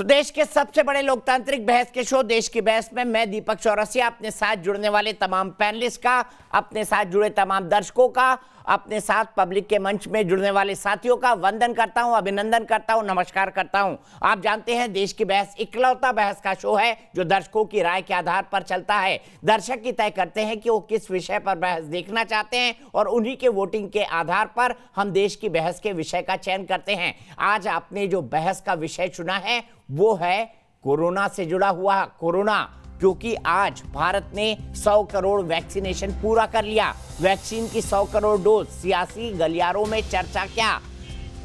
देश के सबसे बड़े लोकतांत्रिक बहस के शो देश की बहस में मैं दीपक चौरसिया अपने साथ जुड़ने वाले तमाम पैनलिस्ट का, अपने साथ जुड़े तमाम दर्शकों का, अपने साथ पब्लिक के मंच में जुड़ने वाले साथियों का वंदन करता हूं, अभिनंदन करता हूं, नमस्कार करता हूं। आप जानते हैं देश की बहस इकलौता बहस का शो है जो दर्शकों की राय के आधार पर चलता है। दर्शक ही तय करते हैं कि वो किस विषय पर बहस देखना चाहते हैं और उन्हीं के वोटिंग के आधार पर हम देश की बहस के विषय का चयन करते हैं। आज आपने जो बहस का विषय चुना है वो है कोरोना से जुड़ा हुआ कोरोना, क्योंकि आज भारत ने 100 करोड़ वैक्सीनेशन पूरा कर लिया। वैक्सीन की 100 करोड़ डोज, सियासी गलियारों में चर्चा क्या।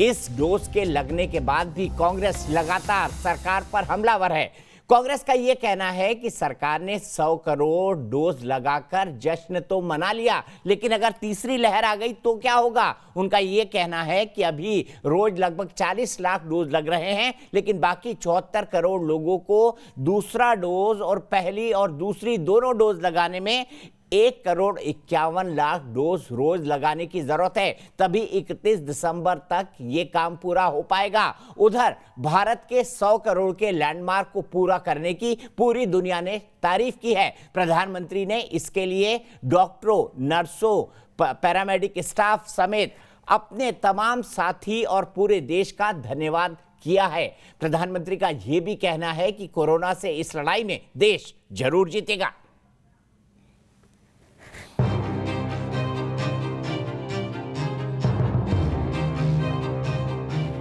इस डोज के लगने के बाद भी कांग्रेस लगातार सरकार पर हमलावर है। कांग्रेस का यह कहना है कि सरकार ने 100 करोड़ डोज लगाकर जश्न तो मना लिया, लेकिन अगर तीसरी लहर आ गई तो क्या होगा। उनका यह कहना है कि अभी रोज लगभग 40 लाख डोज लग रहे हैं, लेकिन बाकी 74 करोड़ लोगों को दूसरा डोज और पहली और दूसरी दोनों डोज लगाने में 1 करोड़ 51 लाख डोज रोज लगाने की जरूरत है। तभी 31 दिसंबर तक ये काम पूरा हो पाएगा। उधर भारत के 100 करोड़ के लैंडमार्क को पूरा करने की पूरी दुनिया ने तारीफ की है। प्रधानमंत्री ने इसके लिए डॉक्टरों, नर्सों, पैरामेडिक स्टाफ समेत अपने तमाम साथी और पूरे देश का धन्यवाद किया है। प्रधानमंत्री का यह भी कहना है कि कोरोना से इस लड़ाई में देश जरूर जीतेगा।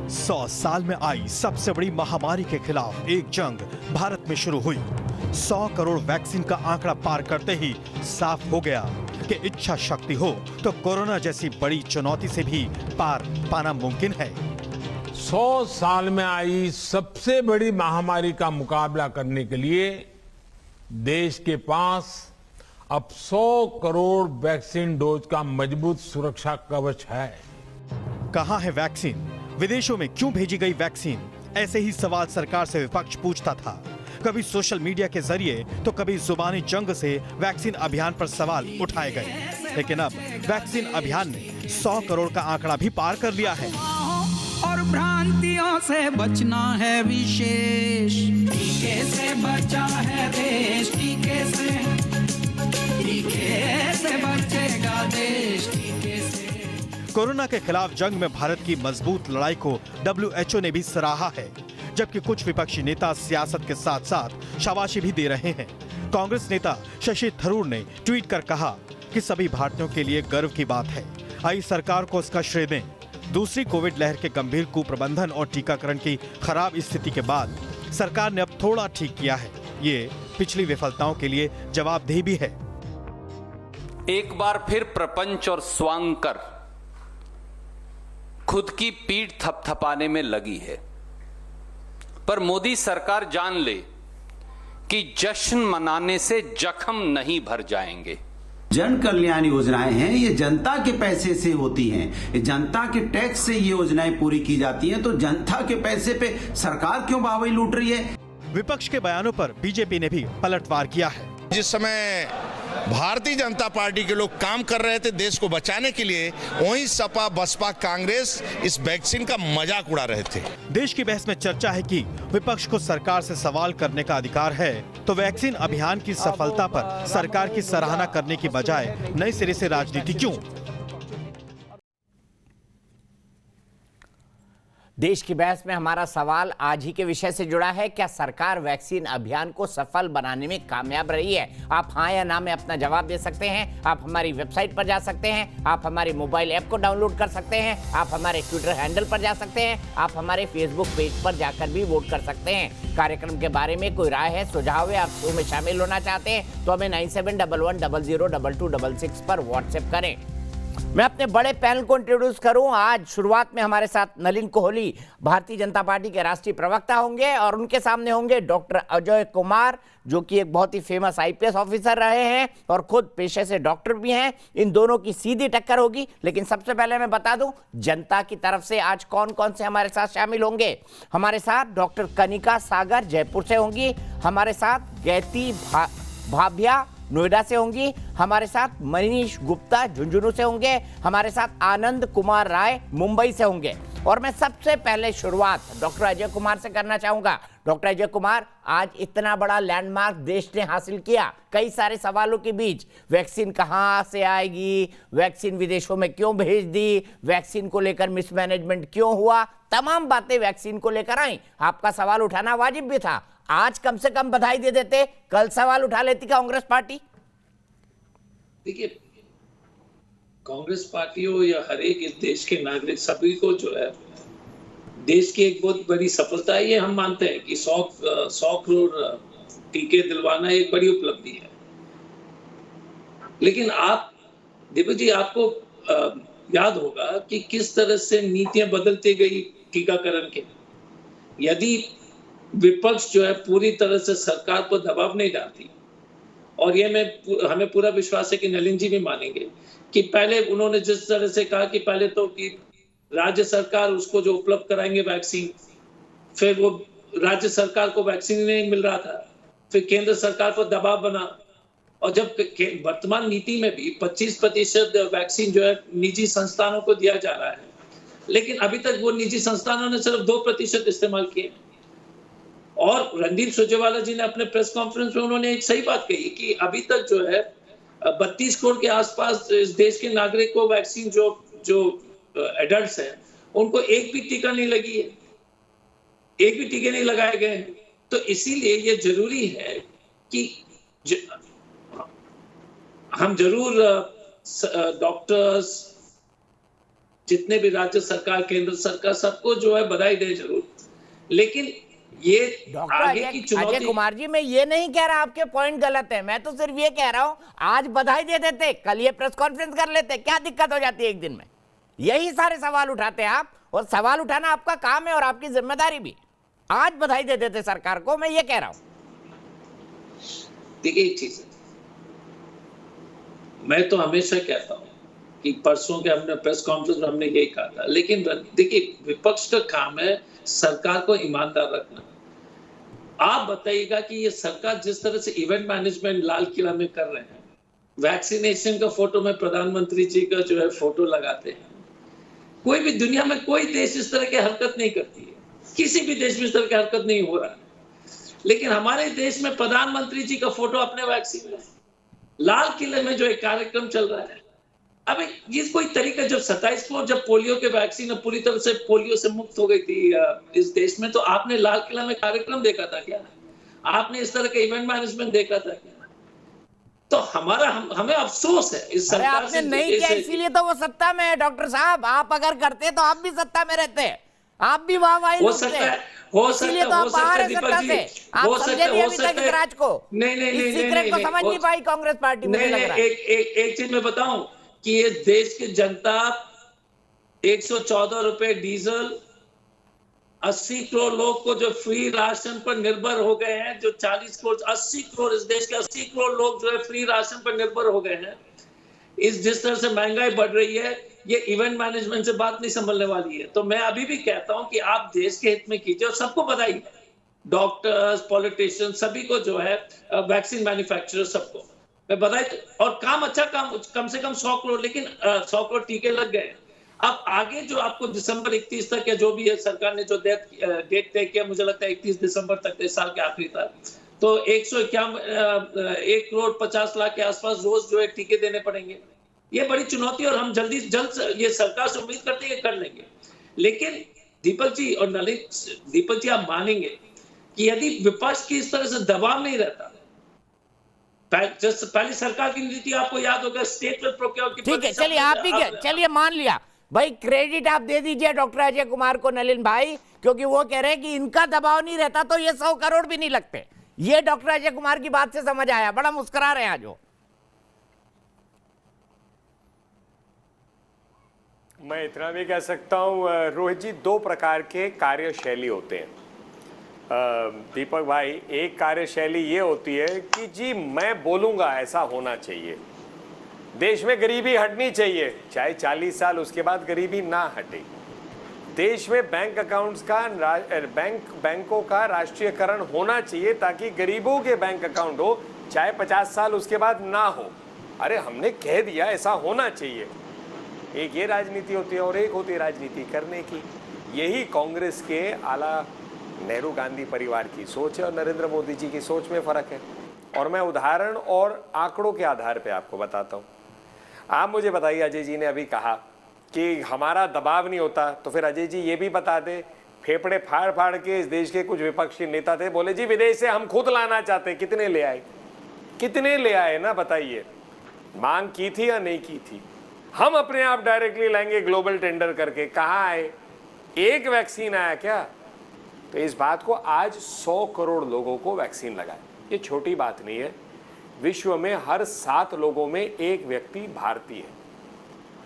100 साल में आई सबसे बड़ी महामारी के खिलाफ एक जंग भारत में शुरू हुई। 100 करोड़ वैक्सीन का आंकड़ा पार करते ही साफ हो गया कि इच्छा शक्ति हो तो कोरोना जैसी बड़ी चुनौती से भी पार पाना मुमकिन है। 100 साल में आई सबसे बड़ी महामारी का मुकाबला करने के लिए देश के पास अब 100 करोड़ वैक्सीन डोज का मजबूत सुरक्षा कवच है। कहां है वैक्सीन? विदेशों में क्यों भेजी गई वैक्सीन? ऐसे ही सवाल सरकार से विपक्ष पूछता था। कभी सोशल मीडिया के जरिए तो कभी जुबानी जंग से वैक्सीन अभियान पर सवाल उठाए गए, लेकिन अब वैक्सीन अभियान ने 100 करोड़ का आंकड़ा भी पार कर लिया है। और भ्रांतियों से बचना है विशेष, टीके से बचा है देश, टीके से बचेगा देश, टीके से। कोरोना के खिलाफ जंग में भारत की मजबूत लड़ाई को WHO ने भी सराहा है, जबकि कुछ विपक्षी नेता सियासत के साथ साथ शाबाशी भी दे रहे हैं। कांग्रेस नेता शशि थरूर ने ट्वीट कर कहा कि सभी भारतीयों के लिए गर्व की बात है, आई सरकार को उसका श्रेय दें। दूसरी कोविड लहर के गंभीर कुप्रबंधन और टीकाकरण की खराब स्थिति के बाद सरकार ने अब थोड़ा ठीक किया है। ये पिछली विफलताओं के लिए जवाबदेही भी है। एक बार फिर प्रपंच और स्वांकर खुद की पीठ थपथपाने में लगी है, पर मोदी सरकार जान ले कि जश्न मनाने से जख्म नहीं भर जाएंगे। जन कल्याण योजनाएं हैं, ये जनता के पैसे से होती हैं, ये जनता के टैक्स से ये योजनाएं पूरी की जाती हैं, तो जनता के पैसे पे सरकार क्यों बावई लूट रही है? विपक्ष के बयानों पर बीजेपी ने भी पलटवार किया है। जिस समय भारतीय जनता पार्टी के लोग काम कर रहे थे देश को बचाने के लिए, वहीं सपा, बसपा, कांग्रेस इस वैक्सीन का मजाक उड़ा रहे थे। देश की बहस में चर्चा है कि विपक्ष को सरकार से सवाल करने का अधिकार है, तो वैक्सीन अभियान की सफलता पर सरकार की सराहना करने की बजाय नए सिरे से राजनीति क्यों? देश की बहस में हमारा सवाल आज ही के विषय से जुड़ा है। क्या सरकार वैक्सीन अभियान को सफल बनाने में कामयाब रही है? आप हाँ या ना में अपना जवाब दे सकते हैं। आप हमारी वेबसाइट पर जा सकते हैं, आप हमारे मोबाइल ऐप को डाउनलोड कर सकते हैं, आप हमारे ट्विटर हैंडल पर जा सकते हैं, आप हमारे फेसबुक पेज पर जाकर भी वोट कर सकते हैं। कार्यक्रम के बारे में कोई राय है, सुझाव है, आप शो में शामिल होना चाहते हैं तो हमें 9711002266 पर व्हाट्सएप करें। मैं अपने बड़े पैनल को इंट्रोड्यूस करूं। आज शुरुआत में हमारे साथ नलिन कोहली भारतीय जनता पार्टी के राष्ट्रीय प्रवक्ता होंगे और उनके सामने होंगे डॉक्टर अजय कुमार, जो कि एक बहुत ही फेमस IPS ऑफिसर रहे हैं और खुद पेशे से डॉक्टर भी हैं। इन दोनों की सीधी टक्कर होगी। लेकिन सबसे पहले मैं बता दूं जनता की तरफ से आज कौन कौन से हमारे साथ शामिल होंगे। हमारे साथ डॉक्टर कनिका सागर जयपुर से होंगी, हमारे साथ गैती भाभ्या नोएडा से होंगी, हमारे साथ मनीष गुप्ता झुंझुनू से होंगे, हमारे साथ आनंद कुमार राय मुंबई से होंगे। और मैं सबसे पहले शुरुआत डॉक्टर अजय कुमार से करना चाहूंगा। डॉक्टर अजय कुमार, आज इतना बड़ा लैंडमार्क देश ने हासिल किया, कई सारे सवालों के बीच, वैक्सीन कहां से आएगी, वैक्सीन विदेशों में क्यों भेज दी, वैक्सीन को लेकर मिसमैनेजमेंट क्यों हुआ, तमाम बातें वैक्सीन को लेकर आई। आपका सवाल उठाना वाजिब भी था। आज कम से कम बधाई दे देते, कल सवाल उठा लेती कांग्रेस पार्टी। देखिए, कांग्रेस पार्टी हो या हर एक इस देश के नागरिक, सभी को जो है देश की एक बहुत बड़ी सफलता है। ये हम मानते हैं कि 100 करोड़ टीके दिलवाना एक बड़ी उपलब्धि है। लेकिन आप दीपक जी, आपको याद होगा कि किस तरह से नीतियां बदलती गई टीकाकरण के। यदि विपक्ष जो है पूरी तरह से सरकार पर दबाव नहीं डालती, और ये हमें पूरा विश्वास है कि नलिन जी भी मानेंगे कि पहले उन्होंने जिस तरह से कहा कि पहले तो कि राज्य सरकार उसको जो उपलब्ध कराएंगे वैक्सीन, फिर वो राज्य सरकार को वैक्सीन नहीं मिल रहा था, फिर केंद्र सरकार पर दबाव बना, और जब वर्तमान नीति में भी 25% वैक्सीन जो है निजी संस्थानों को दिया जा रहा है, लेकिन अभी तक वो निजी संस्थानों ने सिर्फ 2% इस्तेमाल किए। और रणदीप सुरजेवाला जी ने अपने प्रेस कॉन्फ्रेंस में उन्होंने एक सही बात कही कि अभी तक जो है 32 करोड़ के आसपास इस देश के नागरिक को वैक्सीन जो एडल्ट्स हैं उनको एक भी टीका नहीं लगी है, एक भी टीके नहीं लगाए गए हैं। तो इसीलिए ये जरूरी है कि हम जरूर डॉक्टर्स, जितने भी राज्य सरकार, केंद्र सरकार, सबको जो है बधाई दे जरूर। लेकिन ये डॉक्टर आगे की चुनौती। अजय कुमार जी, मैं ये नहीं कह रहा आपके पॉइंट गलत है, मैं तो सिर्फ ये कह रहा हूं आज बधाई दे देते, कल ये प्रेस कॉन्फ्रेंस कर लेते, क्या दिक्कत हो जाती है एक दिन में? यही सारे सवाल उठाते हैं आप, और सवाल उठाना आपका काम है और आपकी जिम्मेदारी भी। आज बधाई दे देते सरकार को, मैं ये कह रहा हूं। देखिए, एक चीज मैं तो हमेशा कहता हूं कि परसों के हमने प्रेस कॉन्फ्रेंस में हमने यही कहा था, लेकिन देखिए, विपक्ष का काम है सरकार को ईमानदार रखना। आप बताइएगा कि ये सरकार जिस तरह से इवेंट मैनेजमेंट लाल किला में कर रहे हैं, वैक्सीनेशन का फोटो में प्रधानमंत्री जी का जो है फोटो लगाते हैं, कोई भी दुनिया में कोई देश इस तरह की हरकत नहीं करती है, किसी भी देश में इस तरह की हरकत नहीं हो रहा है। लेकिन हमारे देश में प्रधानमंत्री जी का फोटो अपने वैक्सीन में, लाल किले में जो एक कार्यक्रम चल रहा है। अब ये कोई तरीका, जब 27 करोड़ जब पोलियो के वैक्सीन पूरी तरह से पोलियो से मुक्त हो गई थी इस देश में, तो आपने लाल किला में कार्यक्रम देखा था क्या? आपने इस तरह का इवेंट मैनेजमेंट देखा था क्या? तो हमें अफसोस है इस सरकार आपने नहीं किया, इसीलिए तो वो सत्ता में है। डॉक्टर साहब, आप अगर करते तो आप भी सत्ता में रहते, आप भी वाहवाही हो सकता है, इसीलिए तो आप बाहर है सत्ता से। आप समझे नहीं अभी तक इस राज को, इस सीक्रेट को समझ नहीं पाई कांग्रेस पार्टी। मुझे लग रहा है एक चीज मैं बताऊं कि ये देश की जनता 114 रुपए डीजल, 80 करोड़ लोग को जो फ्री राशन पर निर्भर हो गए हैं, जो 40 करोड़ 80 करोड़ इस देश के 80 करोड़ लोग जो है फ्री राशन पर निर्भर हो गए हैं। इस जिस तरह से महंगाई बढ़ रही है, ये इवेंट मैनेजमेंट से बात नहीं संभलने वाली है। तो मैं अभी भी कहता हूं कि आप देश के हित में कीजिए, और सबको बधाई है, डॉक्टर्स, पॉलिटिशियन, सभी को जो है, वैक्सीन मैन्युफैक्चरर, सबको मैं बधाई। और काम अच्छा, कम से कम 100 करोड़, लेकिन 100 करोड़ टीके लग गए। अब आगे जो आपको दिसंबर 31 तक या जो भी है, सरकार ने जो डेट तय किया, मुझे लगता है 31 दिसंबर तक, इस साल के आखिरी तक, तो 1 करोड़ 50 लाख के आसपास रोज जो है टीके देने पड़ेंगे। ये बड़ी चुनौती, और हम जल्द ये सरकार से उम्मीद करते हैं कि कर लेंगे। लेकिन दीपक जी और नलिन, दीपक जी, आप मानेंगे कि यदि विपक्ष की इस तरह से दबाव नहीं रहता, पहली सरकार की नीति आपको याद होगा, स्टेट में प्रोक्योर की। ठीक है, चलिए आप ही, चलिए मान लिया भाई, क्रेडिट आप दे दीजिए डॉक्टर अजय कुमार को, नलिन भाई, क्योंकि वो कह रहे हैं कि इनका दबाव नहीं रहता तो ये 100 करोड़ भी नहीं लगते। ये डॉक्टर अजय कुमार की बात से समझ आया, बड़ा मुस्कुरा रहे हैं आज वो। मैं इतना भी कह सकता हूँ रोहित जी, 2 प्रकार के कार्यशैली होते हैं दीपक भाई। एक कार्यशैली ये होती है कि जी मैं बोलूँगा ऐसा होना चाहिए, देश में गरीबी हटनी चाहिए, चाहे 40 साल उसके बाद गरीबी ना हटे। देश में बैंक अकाउंट्स का, बैंकों का राष्ट्रीयकरण होना चाहिए ताकि गरीबों के बैंक अकाउंट हो, चाहे 50 साल उसके बाद ना हो। अरे हमने कह दिया ऐसा होना चाहिए। एक ये राजनीति होती है और एक होती है राजनीति करने की। यही कांग्रेस के आला नेहरू गांधी परिवार की सोच है और नरेंद्र मोदी जी की सोच में फर्क है। और मैं उदाहरण और आंकड़ों के आधार पे आपको बताता हूं। आप मुझे बताइए, अजय जी ने अभी कहा कि हमारा दबाव नहीं होता, तो फिर अजय जी ये भी बता दे, फेफड़े फाड़ फाड़ के इस देश के कुछ विपक्षी नेता थे, बोले जी विदेश से हम खुद लाना चाहते, कितने ले आए? कितने ले आए ना बताइए? मांग की थी या नहीं की थी? हम अपने आप डायरेक्टली लाएंगे ग्लोबल टेंडर करके, कहाँ आए? एक वैक्सीन आया क्या? तो इस बात को आज 100 करोड़ लोगों को वैक्सीन लगाए, ये छोटी बात नहीं है। विश्व में हर 7 लोगों में एक व्यक्ति भारतीय है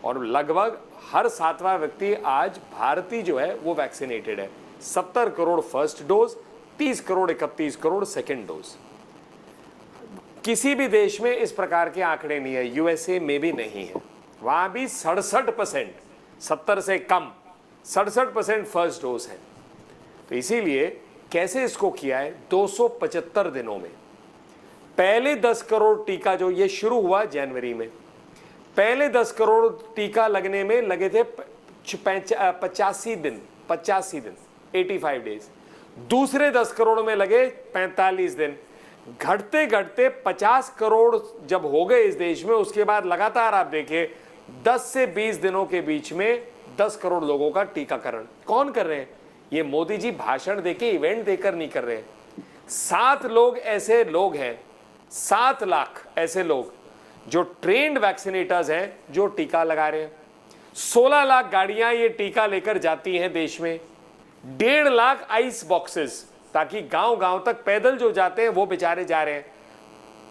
और लगभग हर 7वां व्यक्ति आज भारतीय जो है वो वैक्सीनेटेड है। 70 crore first dose, 30 crore 31 crore second dose. किसी भी देश में इस प्रकार के आंकड़े नहीं है, यूएसए में भी नहीं है। वहां भी 67%, 70 से कम 67% फर्स्ट डोज है। तो इसीलिए कैसे इसको किया है? 275 दिनों में पहले 10 करोड़ टीका, जो ये शुरू हुआ जनवरी में, पहले 10 करोड़ टीका लगने में लगे थे 85 दिन, 85 डेज। दूसरे 10 करोड़ में लगे 45 दिन। घटते घटते 50 करोड़ जब हो गए इस देश में, उसके बाद लगातार आप देखिए 10 से 20 दिनों के बीच में 10 करोड़ लोगों का टीकाकरण कौन कर रहे हैं? ये मोदी जी भाषण देके, इवेंट देकर नहीं कर रहे हैं। 7 लोग ऐसे लोग हैं, 7 लाख ऐसे लोग जो ट्रेंड वैक्सीनेटर्स हैं, जो टीका लगा रहे हैं। 16 लाख गाड़ियां ये टीका लेकर जाती हैं देश में। 1.5 लाख आइस बॉक्सेस, ताकि गांव गांव तक पैदल जो जाते हैं वो बेचारे जा रहे हैं।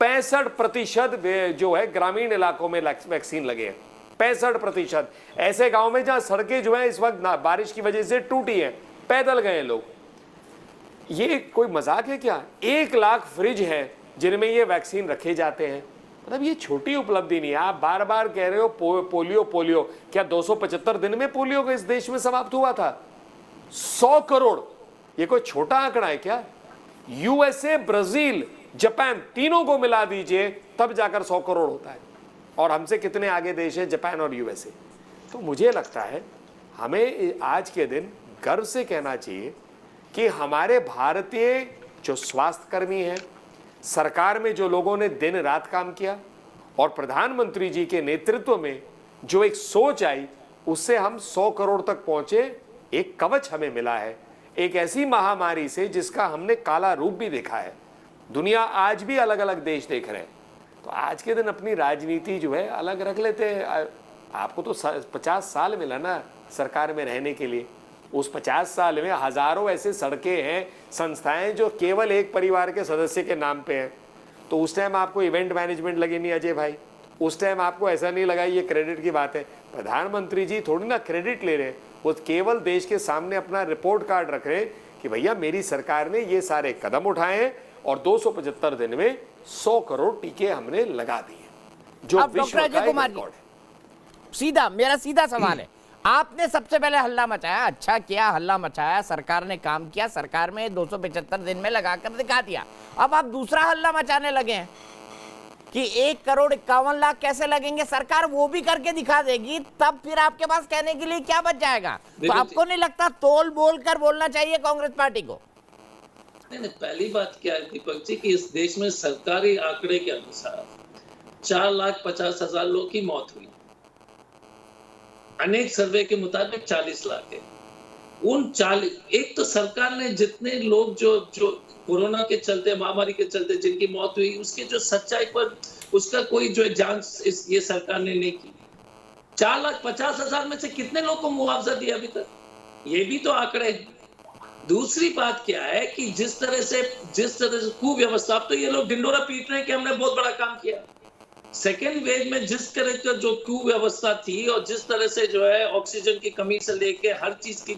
65% जो है ग्रामीण इलाकों में वैक्सीन लगे हैं। 65% ऐसे गांव में जहां सड़कें जो है इस वक्त बारिश की वजह से टूटी है, पैदल गए लोग। ये कोई मजाक है क्या? 1 लाख फ्रिज है जिनमें ये वैक्सीन रखे जाते हैं। मतलब ये छोटी उपलब्धि नहीं है। आप बार बार कह रहे हो पोलियो पोलियो, क्या 275 दिन में पोलियो इस देश में समाप्त हुआ था? 100 करोड़, ये कोई छोटा आंकड़ा है क्या? यूएसए, ब्राजील, जापान, तीनों को मिला दीजिए तब जाकर 100 करोड़ होता है। और हमसे कितने आगे देश है जापान और यूएसए। तो मुझे लगता है हमें आज के दिन गर्व से कहना चाहिए कि हमारे भारतीय जो स्वास्थ्य कर्मी हैं, सरकार में जो लोगों ने दिन रात काम किया, और प्रधानमंत्री जी के नेतृत्व में जो एक सोच आई, उससे हम 100 करोड़ तक पहुंचे। एक कवच हमें मिला है एक ऐसी महामारी से जिसका हमने काला रूप भी देखा है। दुनिया आज भी अलग अलग देश देख रहे हैं। तो आज के दिन अपनी राजनीति जो है अलग रख लेते हैं। आपको तो 50 साल मिला ना सरकार में रहने के लिए। उस 50 साल में हजारों ऐसे सड़कें हैं, संस्थाएं जो केवल एक परिवार के सदस्य के नाम पे हैं। तो उस टाइम आपको इवेंट मैनेजमेंट लगी नहीं अजय भाई? उस टाइम आपको ऐसा नहीं लगा ये क्रेडिट की बात है? प्रधानमंत्री जी थोड़ी ना क्रेडिट ले रहे हैं, वो केवल देश के सामने अपना रिपोर्ट कार्ड रख रहे हैं कि भैया मेरी सरकार ने ये सारे कदम उठाए हैं और 275 दिन में 100 करोड़ टीके हमने लगा दिए, जो विश्व का एक रिकॉर्ड है। सीधा मेरा सीधा सवाल है, आपने सबसे पहले हल्ला मचाया, अच्छा किया, हल्ला मचाया, सरकार ने काम किया, सरकार में 275 दिन में लगाकर दिखा दिया। अब आप दूसरा हल्ला मचाने लगे हैं कि 1,51,00,000 कैसे लगेंगे, सरकार वो भी करके दिखा देगी, तब फिर आपके पास कहने के लिए क्या बच जाएगा? तो आपको नहीं लगता तोल बोल कर बोलना चाहिए कांग्रेस पार्टी को? नहीं, पहली बात क्या है दीपक जी कि इस देश में सरकारी आंकड़े के अनुसार 4,50,000 लोगों की मौत हुई। अनेक सर्वे के मुताबिक 40 लाख है। उन 40, एक तो सरकार ने जितने लोग जो कोरोना के चलते, महामारी के चलते जिनकी मौत हुई, उसके जो सच्चाई पर उसका कोई जो जांच ये सरकार ने नहीं की। 4,50,000 में से कितने लोग को मुआवजा दिया अभी तक? ये भी तो आंकड़े हैं। दूसरी बात क्या है कि जिस तरह से कुव्यवस्था, तो ये लोग ढिंडोरा पीट रहे हैं कि हमने बहुत बड़ा काम किया। सेकेंड वेव में जिस तरह की जो कुव्यवस्था थी और जिस तरह से जो है ऑक्सीजन की कमी से लेके हर चीज की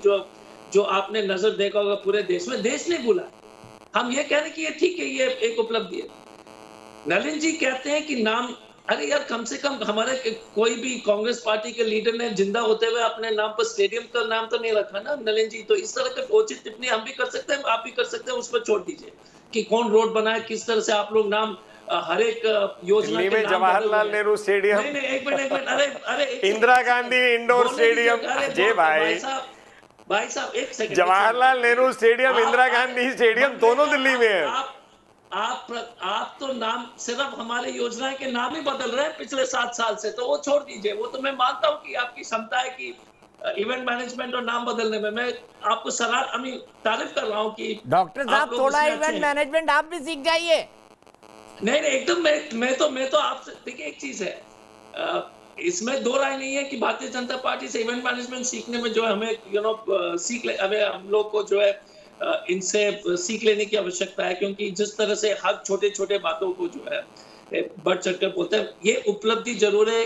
जो आपने नजर देखा होगा पूरे देश में, देश ने बोला। हम ये कह रहे हैं कि ये ठीक है, ये एक उपलब्धि है। नलिन जी कहते हैं कि नाम, अरे यार कम से कम हमारे कोई भी कांग्रेस पार्टी के लीडर ने जिंदा होते हुए अपने नाम पर स्टेडियम का नाम तो नहीं रखा ना नलिन जी। तो इस तरह का उचित टिप्पणी हम भी कर सकते हैं, आप भी कर सकते हैं, उस पर छोड़ दीजिए कि कौन रोड बनाए, किस तरह से आप लोग नाम हर एक योजना के नाम। जवाहरलाल नेहरू स्टेडियम, नहीं, एक मिनट, अरे इंदिरा गांधी इंडोर स्टेडियम। जय भाई, भाई साहब एक second, Jawaharlal Nehru stadium, Indira Gandhi stadium दोनों दिल्ली में है। आप तो नाम सिर्फ हमारे योजनाएं के नाम ही बदल रहे हैं पिछले 7 साल से, तो वो छोड़ दीजिए। वो तो मैं मानता हूं कि आपकी क्षमता है कि इवेंट मैनेजमेंट और नाम बदलने में। मैं आपको तारीफ कर रहा हूं कि डॉक्टर साहब थोड़ा इवेंट मैनेजमेंट आप भी सीख जाइए। नहीं एकदम मैं तो आपसे, देखिए एक चीज है, इसमें दो राय नहीं है कि भारतीय जनता पार्टी से इवेंट मैनेजमेंट सीखने में जो है हमें हमें हम लोग को जो है इनसे सीख लेने की आवश्यकता है, क्योंकि जिस तरह से हर छोटे छोटे बातों को जो है बढ़ चढ़कर बोलते हैं, ये उपलब्धि जरूर है।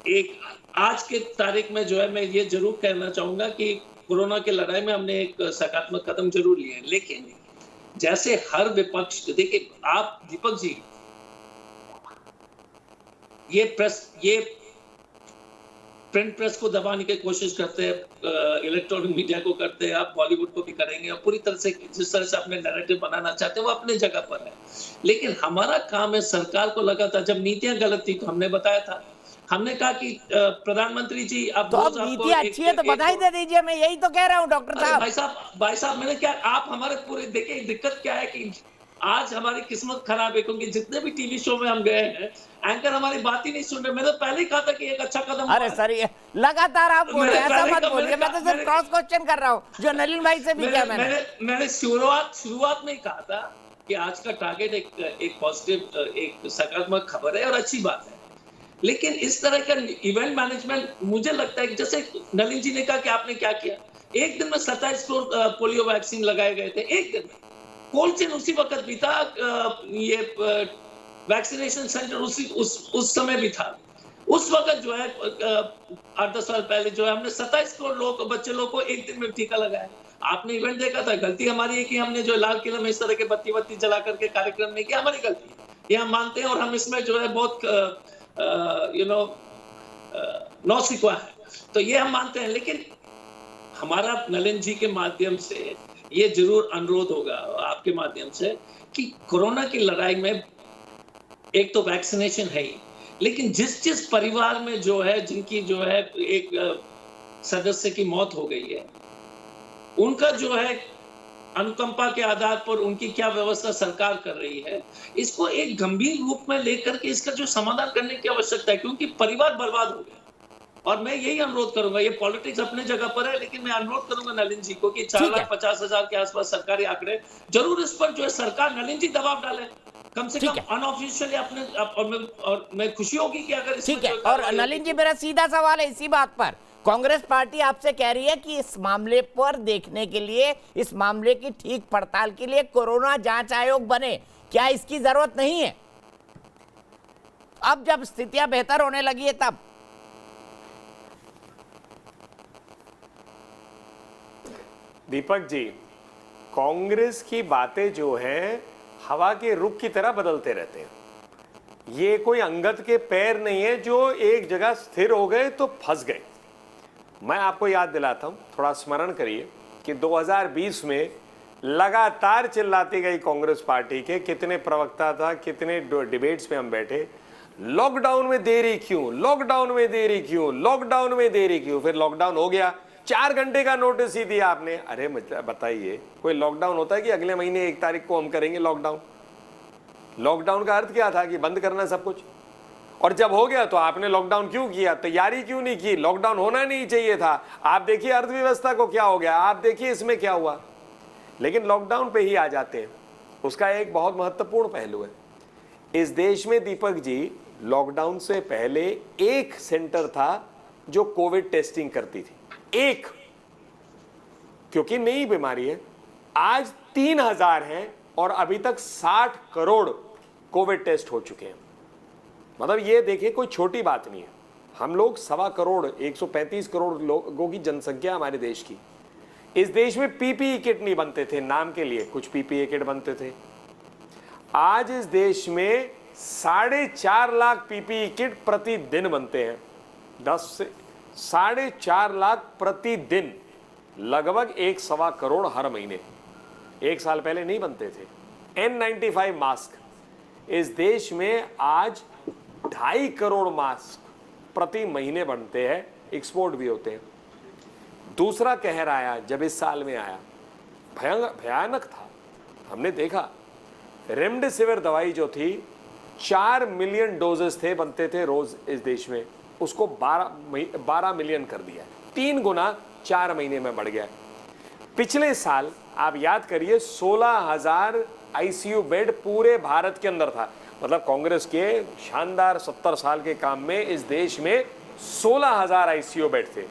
एक आज के तारीख में जो है मैं ये जरूर कहना चाहूंगा कि कोरोना की लड़ाई में हमने एक सकारात्मक कदम जरूर लिए हैं, लेकिन जैसे हर विपक्ष, देखिए आप दीपक जी, ये प्रिंट प्रेस को दबाने की कोशिश करते हैं, इलेक्ट्रॉनिक मीडिया को करते हैं, आप बॉलीवुड को भी करेंगे, और पूरी तरह से जिस तरह से अपने नैरेटिव बनाना चाहते हैं वो अपने जगह पर है। लेकिन हमारा काम है, सरकार को लगा था जब नीतियां गलत थी तो हमने बताया था, हमने कहा कि प्रधानमंत्री जी तो अब नीति अच्छी है तो बधाई दे दीजिए, मैं यही तो कह रहा हूँ डॉक्टर साहब। भाई साहब मैंने क्या, आप हमारे पूरे, देखिए दिक्कत क्या है कि आज हमारी किस्मत खराब है, क्योंकि जितने भी टीवी शो में हम गए हैं एंकर हमारी बात ही नहीं सुन रहे। मैंने पहले ही कहा था कि एक अच्छा कदम। अरे सर ये लगातार आप बोल रहे हैं, ऐसा मत बोलिए, मैं तो सिर्फ क्रॉस क्वेश्चन कर रहा हूँ जो नलिन भाई से भी किया मैंने शुरुआत में ही कहा था कि आज का टारगेट एक पॉजिटिव, एक सकारात्मक खबर है और अच्छी बात है। लेकिन इस तरह का इवेंट मैनेजमेंट मुझे लगता है कि जैसे नलिन जी ने कहा कि आपने क्या किया, एक दिन में 27 करोड़ पोलियो वैक्सीन लगाए गए थे, एक दिन में कोल्ड चेन उसी वक्त भी था, ये वैक्सीनेशन सेंटर उस समय भी था। उस वक्त जो है 8-10 साल पहले जो है हमने 27 करोड़ बच्चे लोगों को एक दिन में टीका लगाया। आपने इवेंट देखा था, गलती हमारी है कि हमने जो लाल किला में इस तरह के बत्ती जला करके कार्यक्रम नहीं किया, हमारी गलती है, ये हम मानते हैं, और हम इसमें जो है बहुत नौसिखा है, तो ये हम मानते हैं। लेकिन हमारा नलिन जी के माध्यम से ये जरूर अनुरोध होगा आपके माध्यम से कि कोरोना की लड़ाई में एक तो वैक्सीनेशन है ही, लेकिन जिस परिवार में जो है, जिनकी जो है एक सदस्य की मौत हो गई है, उनका जो है अनुकंपा के आधार पर उनकी क्या व्यवस्था सरकार कर रही है, इसको एक गंभीर रूप में लेकर के इसका जो समाधान करने की आवश्यकता है, क्योंकि परिवार बर्बाद हो गया। और मैं यही अनुरोध करूंगा, ये पॉलिटिक्स अपने जगह पर है, लेकिन मैं अनुरोध करूंगा नलिन जी को कि 4,50,000 के आसपास सरकारी आंकड़े जरूर, इस पर जो है सरकार, नलिन जी दबाव डाले, कम से कम अनऑफिशियली अपने, और मैं खुशी होगी कि अगर ठीक है। और नलिन जी मेरा सीधा सवाल है इसी बात पर, कांग्रेस पार्टी आपसे कह रही है कि इस मामले पर देखने के लिए, इस मामले की ठीक पड़ताल के लिए कोरोना जांच आयोग बने, क्या इसकी जरूरत नहीं है अब जब स्थितियां बेहतर होने लगी है तब? दीपक जी, कांग्रेस की बातें जो हैं हवा के रुख की तरह बदलते रहते हैं। ये कोई अंगद के पैर नहीं है जो एक जगह स्थिर हो गए तो फंस गए। मैं आपको याद दिलाता हूं, थोड़ा स्मरण करिए कि 2020 में लगातार चिल्लाती गई कांग्रेस पार्टी के कितने प्रवक्ता था, कितने डिबेट्स में हम बैठे, लॉकडाउन में देरी क्यों, लॉकडाउन में देरी क्यों, लॉकडाउन में देरी क्यों। फिर लॉकडाउन हो गया, 4 घंटे का नोटिस ही दिया आपने। अरे बताइए, कोई लॉकडाउन होता है कि अगले महीने 1 तारीख को हम करेंगे लॉकडाउन? लॉकडाउन का अर्थ क्या था कि बंद करना सब कुछ, और जब हो गया तो आपने लॉकडाउन क्यों किया, तैयारी क्यों नहीं की? लॉकडाउन होना नहीं चाहिए था। आप देखिए अर्थव्यवस्था को क्या हो गया, आप देखिए इसमें क्या हुआ। लेकिन लॉकडाउन पे ही आ जाते हैं। उसका एक बहुत महत्वपूर्ण पहलू है, इस देश में दीपक जी लॉकडाउन से पहले एक सेंटर था जो कोविड टेस्टिंग करती थी, एक, क्योंकि नई बीमारी है। आज 3,000 हैं और अभी तक 60 करोड़ कोविड टेस्ट हो चुके हैं। मतलब ये देखिए कोई छोटी बात नहीं है। हम लोग 1.25 करोड़ 135 करोड़ लोगों की जनसंख्या हमारे देश की। इस देश में पीपीई किट नहीं बनते थे, नाम के लिए कुछ पीपीई किट बनते थे। आज इस देश में 4.5 लाख पीपीई किट प्रतिदिन बनते हैं। 10 से 4.5 लाख प्रतिदिन, लगभग 1.25 करोड़ हर महीने। 1 साल पहले नहीं बनते थे। N95 मास्क, इस देश में आज 2.5 करोड़ मास्क प्रति महीने बनते हैं। एक्सपोर्ट भी होते हैं। दूसरा कहर आया जब इस साल में आया, भयानक था। हमने देखा रेमडेसिविर दवाई जो थी 4 मिलियन डोजेस थे, बनते थे रोज इस देश में, उसको 12 मिलियन कर दिया, 3 गुना 4 महीने में बढ़ गया। पिछले साल आप याद करिए 16,000 आईसीयू बेड पूरे भारत के अंदर था। मतलब कांग्रेस के शानदार 70 साल के काम में इस देश में 16,000 आईसीयू बेड थे,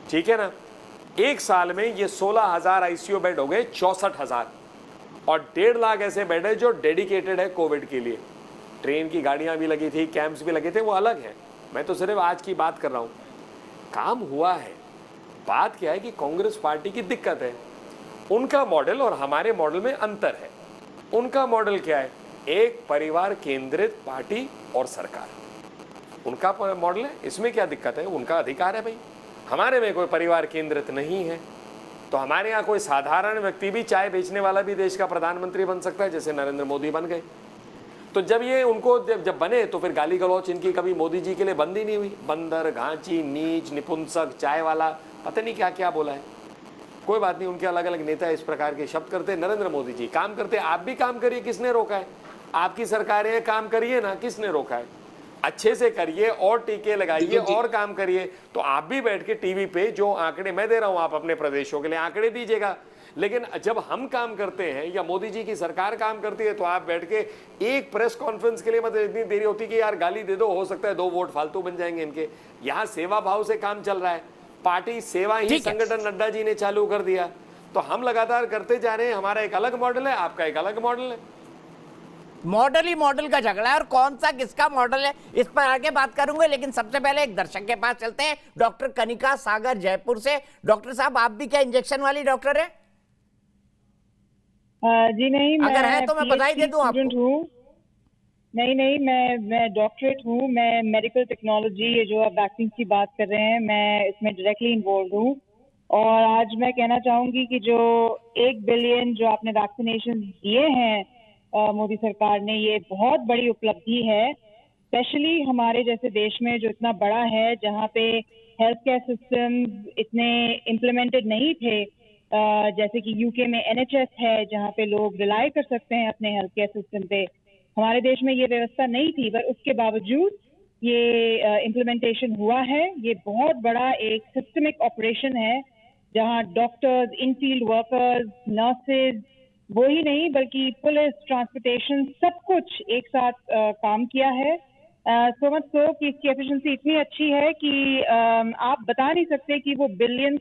ठीक है ना। एक साल में ये 16,000 आईसीयू बेड हो गए 64,000, और 1.5 लाख ऐसे बेड है जो डेडिकेटेड है कोविड के लिए। ट्रेन की गाड़ियां भी लगी थी, कैंप्स भी लगे थे, वो अलग है। मैं तो सिर्फ आज की बात कर रहा हूं, काम हुआ है। बात क्या है कि कांग्रेस पार्टी की दिक्कत है, उनका मॉडल और हमारे मॉडल में अंतर है। उनका मॉडल क्या है? एक परिवार केंद्रित पार्टी और सरकार, उनका मॉडल है। इसमें क्या दिक्कत है? उनका अधिकार है भाई। हमारे में कोई परिवार केंद्रित नहीं है, तो हमारे यहाँ कोई साधारण व्यक्ति भी, चाय बेचने वाला भी देश का प्रधानमंत्री बन सकता है, जैसे नरेंद्र मोदी बन गए। तो जब ये उनको जब बने तो फिर गाली गलौच इनकी कभी मोदी जी के लिए बंद ही नहीं हुई। बंदर, घांची, नीच, निपुंसक, चाय वाला, पता नहीं क्या क्या बोला है। कोई बात नहीं, उनके अलग अलग नेता इस प्रकार के शब्द करते। नरेंद्र मोदी जी काम करते, आप भी काम करिए, किसने रोका है? आपकी सरकार है, काम करिए ना, किसने रोका है? अच्छे से करिए और टीके लगाइए और काम करिए। तो आप भी बैठ के टीवी पे जो आंकड़े मैं दे रहा हूं, आप अपने प्रदेशों के लिए आंकड़े दीजिएगा। लेकिन जब हम काम करते हैं या मोदी जी की सरकार काम करती है, तो आप बैठ के एक प्रेस कॉन्फ्रेंस के लिए मतलब इतनी देरी होती कि यार गाली दे दो, हो सकता है 2 वोट फालतू बन जाएंगे इनके। यहाँ सेवा भाव से काम चल रहा है, पार्टी सेवा ही संगठन नड्डा जी ने चालू कर दिया, तो हम लगातार करते जा रहे हैं। हमारा एक अलग मॉडल है, आपका एक अलग मॉडल है। मॉडल ही मॉडल का झगड़ा है, और कौन सा किसका मॉडल है इस पर आगे बात करूंगे। लेकिन सबसे पहले एक दर्शक के पास चलते हैं, डॉक्टर कनिका सागर जयपुर से। डॉक्टर साहब, आप भी क्या इंजेक्शन वाली डॉक्टर है? जी नहीं, अगर है तो मैं बधाई दे दूं आपको। नहीं, मैं डॉक्टरेट हूँ। मैं मेडिकल टेक्नोलॉजी, ये जो आप वैक्सीन की बात कर रहे हैं, मैं इसमें डायरेक्टली इन्वॉल्व हूँ। और आज मैं कहना चाहूंगी कि जो 1 बिलियन जो आपने वैक्सीनेशन दिए हैं मोदी सरकार ने, ये बहुत बड़ी उपलब्धि है। स्पेशली हमारे जैसे देश में जो इतना बड़ा है, जहाँ पे हेल्थ केयर सिस्टम इतने इम्प्लीमेंटेड नहीं थे, जैसे कि यूके में NHS है, जहाँ पे लोग रिलाई कर सकते हैं अपने हेल्थ केयर सिस्टम पे। हमारे देश में ये व्यवस्था नहीं थी, पर उसके बावजूद ये इम्प्लीमेंटेशन हुआ है। ये बहुत बड़ा एक सिस्टमिक ऑपरेशन है, जहाँ डॉक्टर्स, इन फील्ड वर्कर्स, नर्सेज, वो ही नहीं बल्कि पुलिस, ट्रांसपोर्टेशन, सब कुछ एक साथ काम किया है। सो मच सो कि इसकी एफिशिएंसी इतनी अच्छी है कि आप बता नहीं सकते कि वो बिलियंस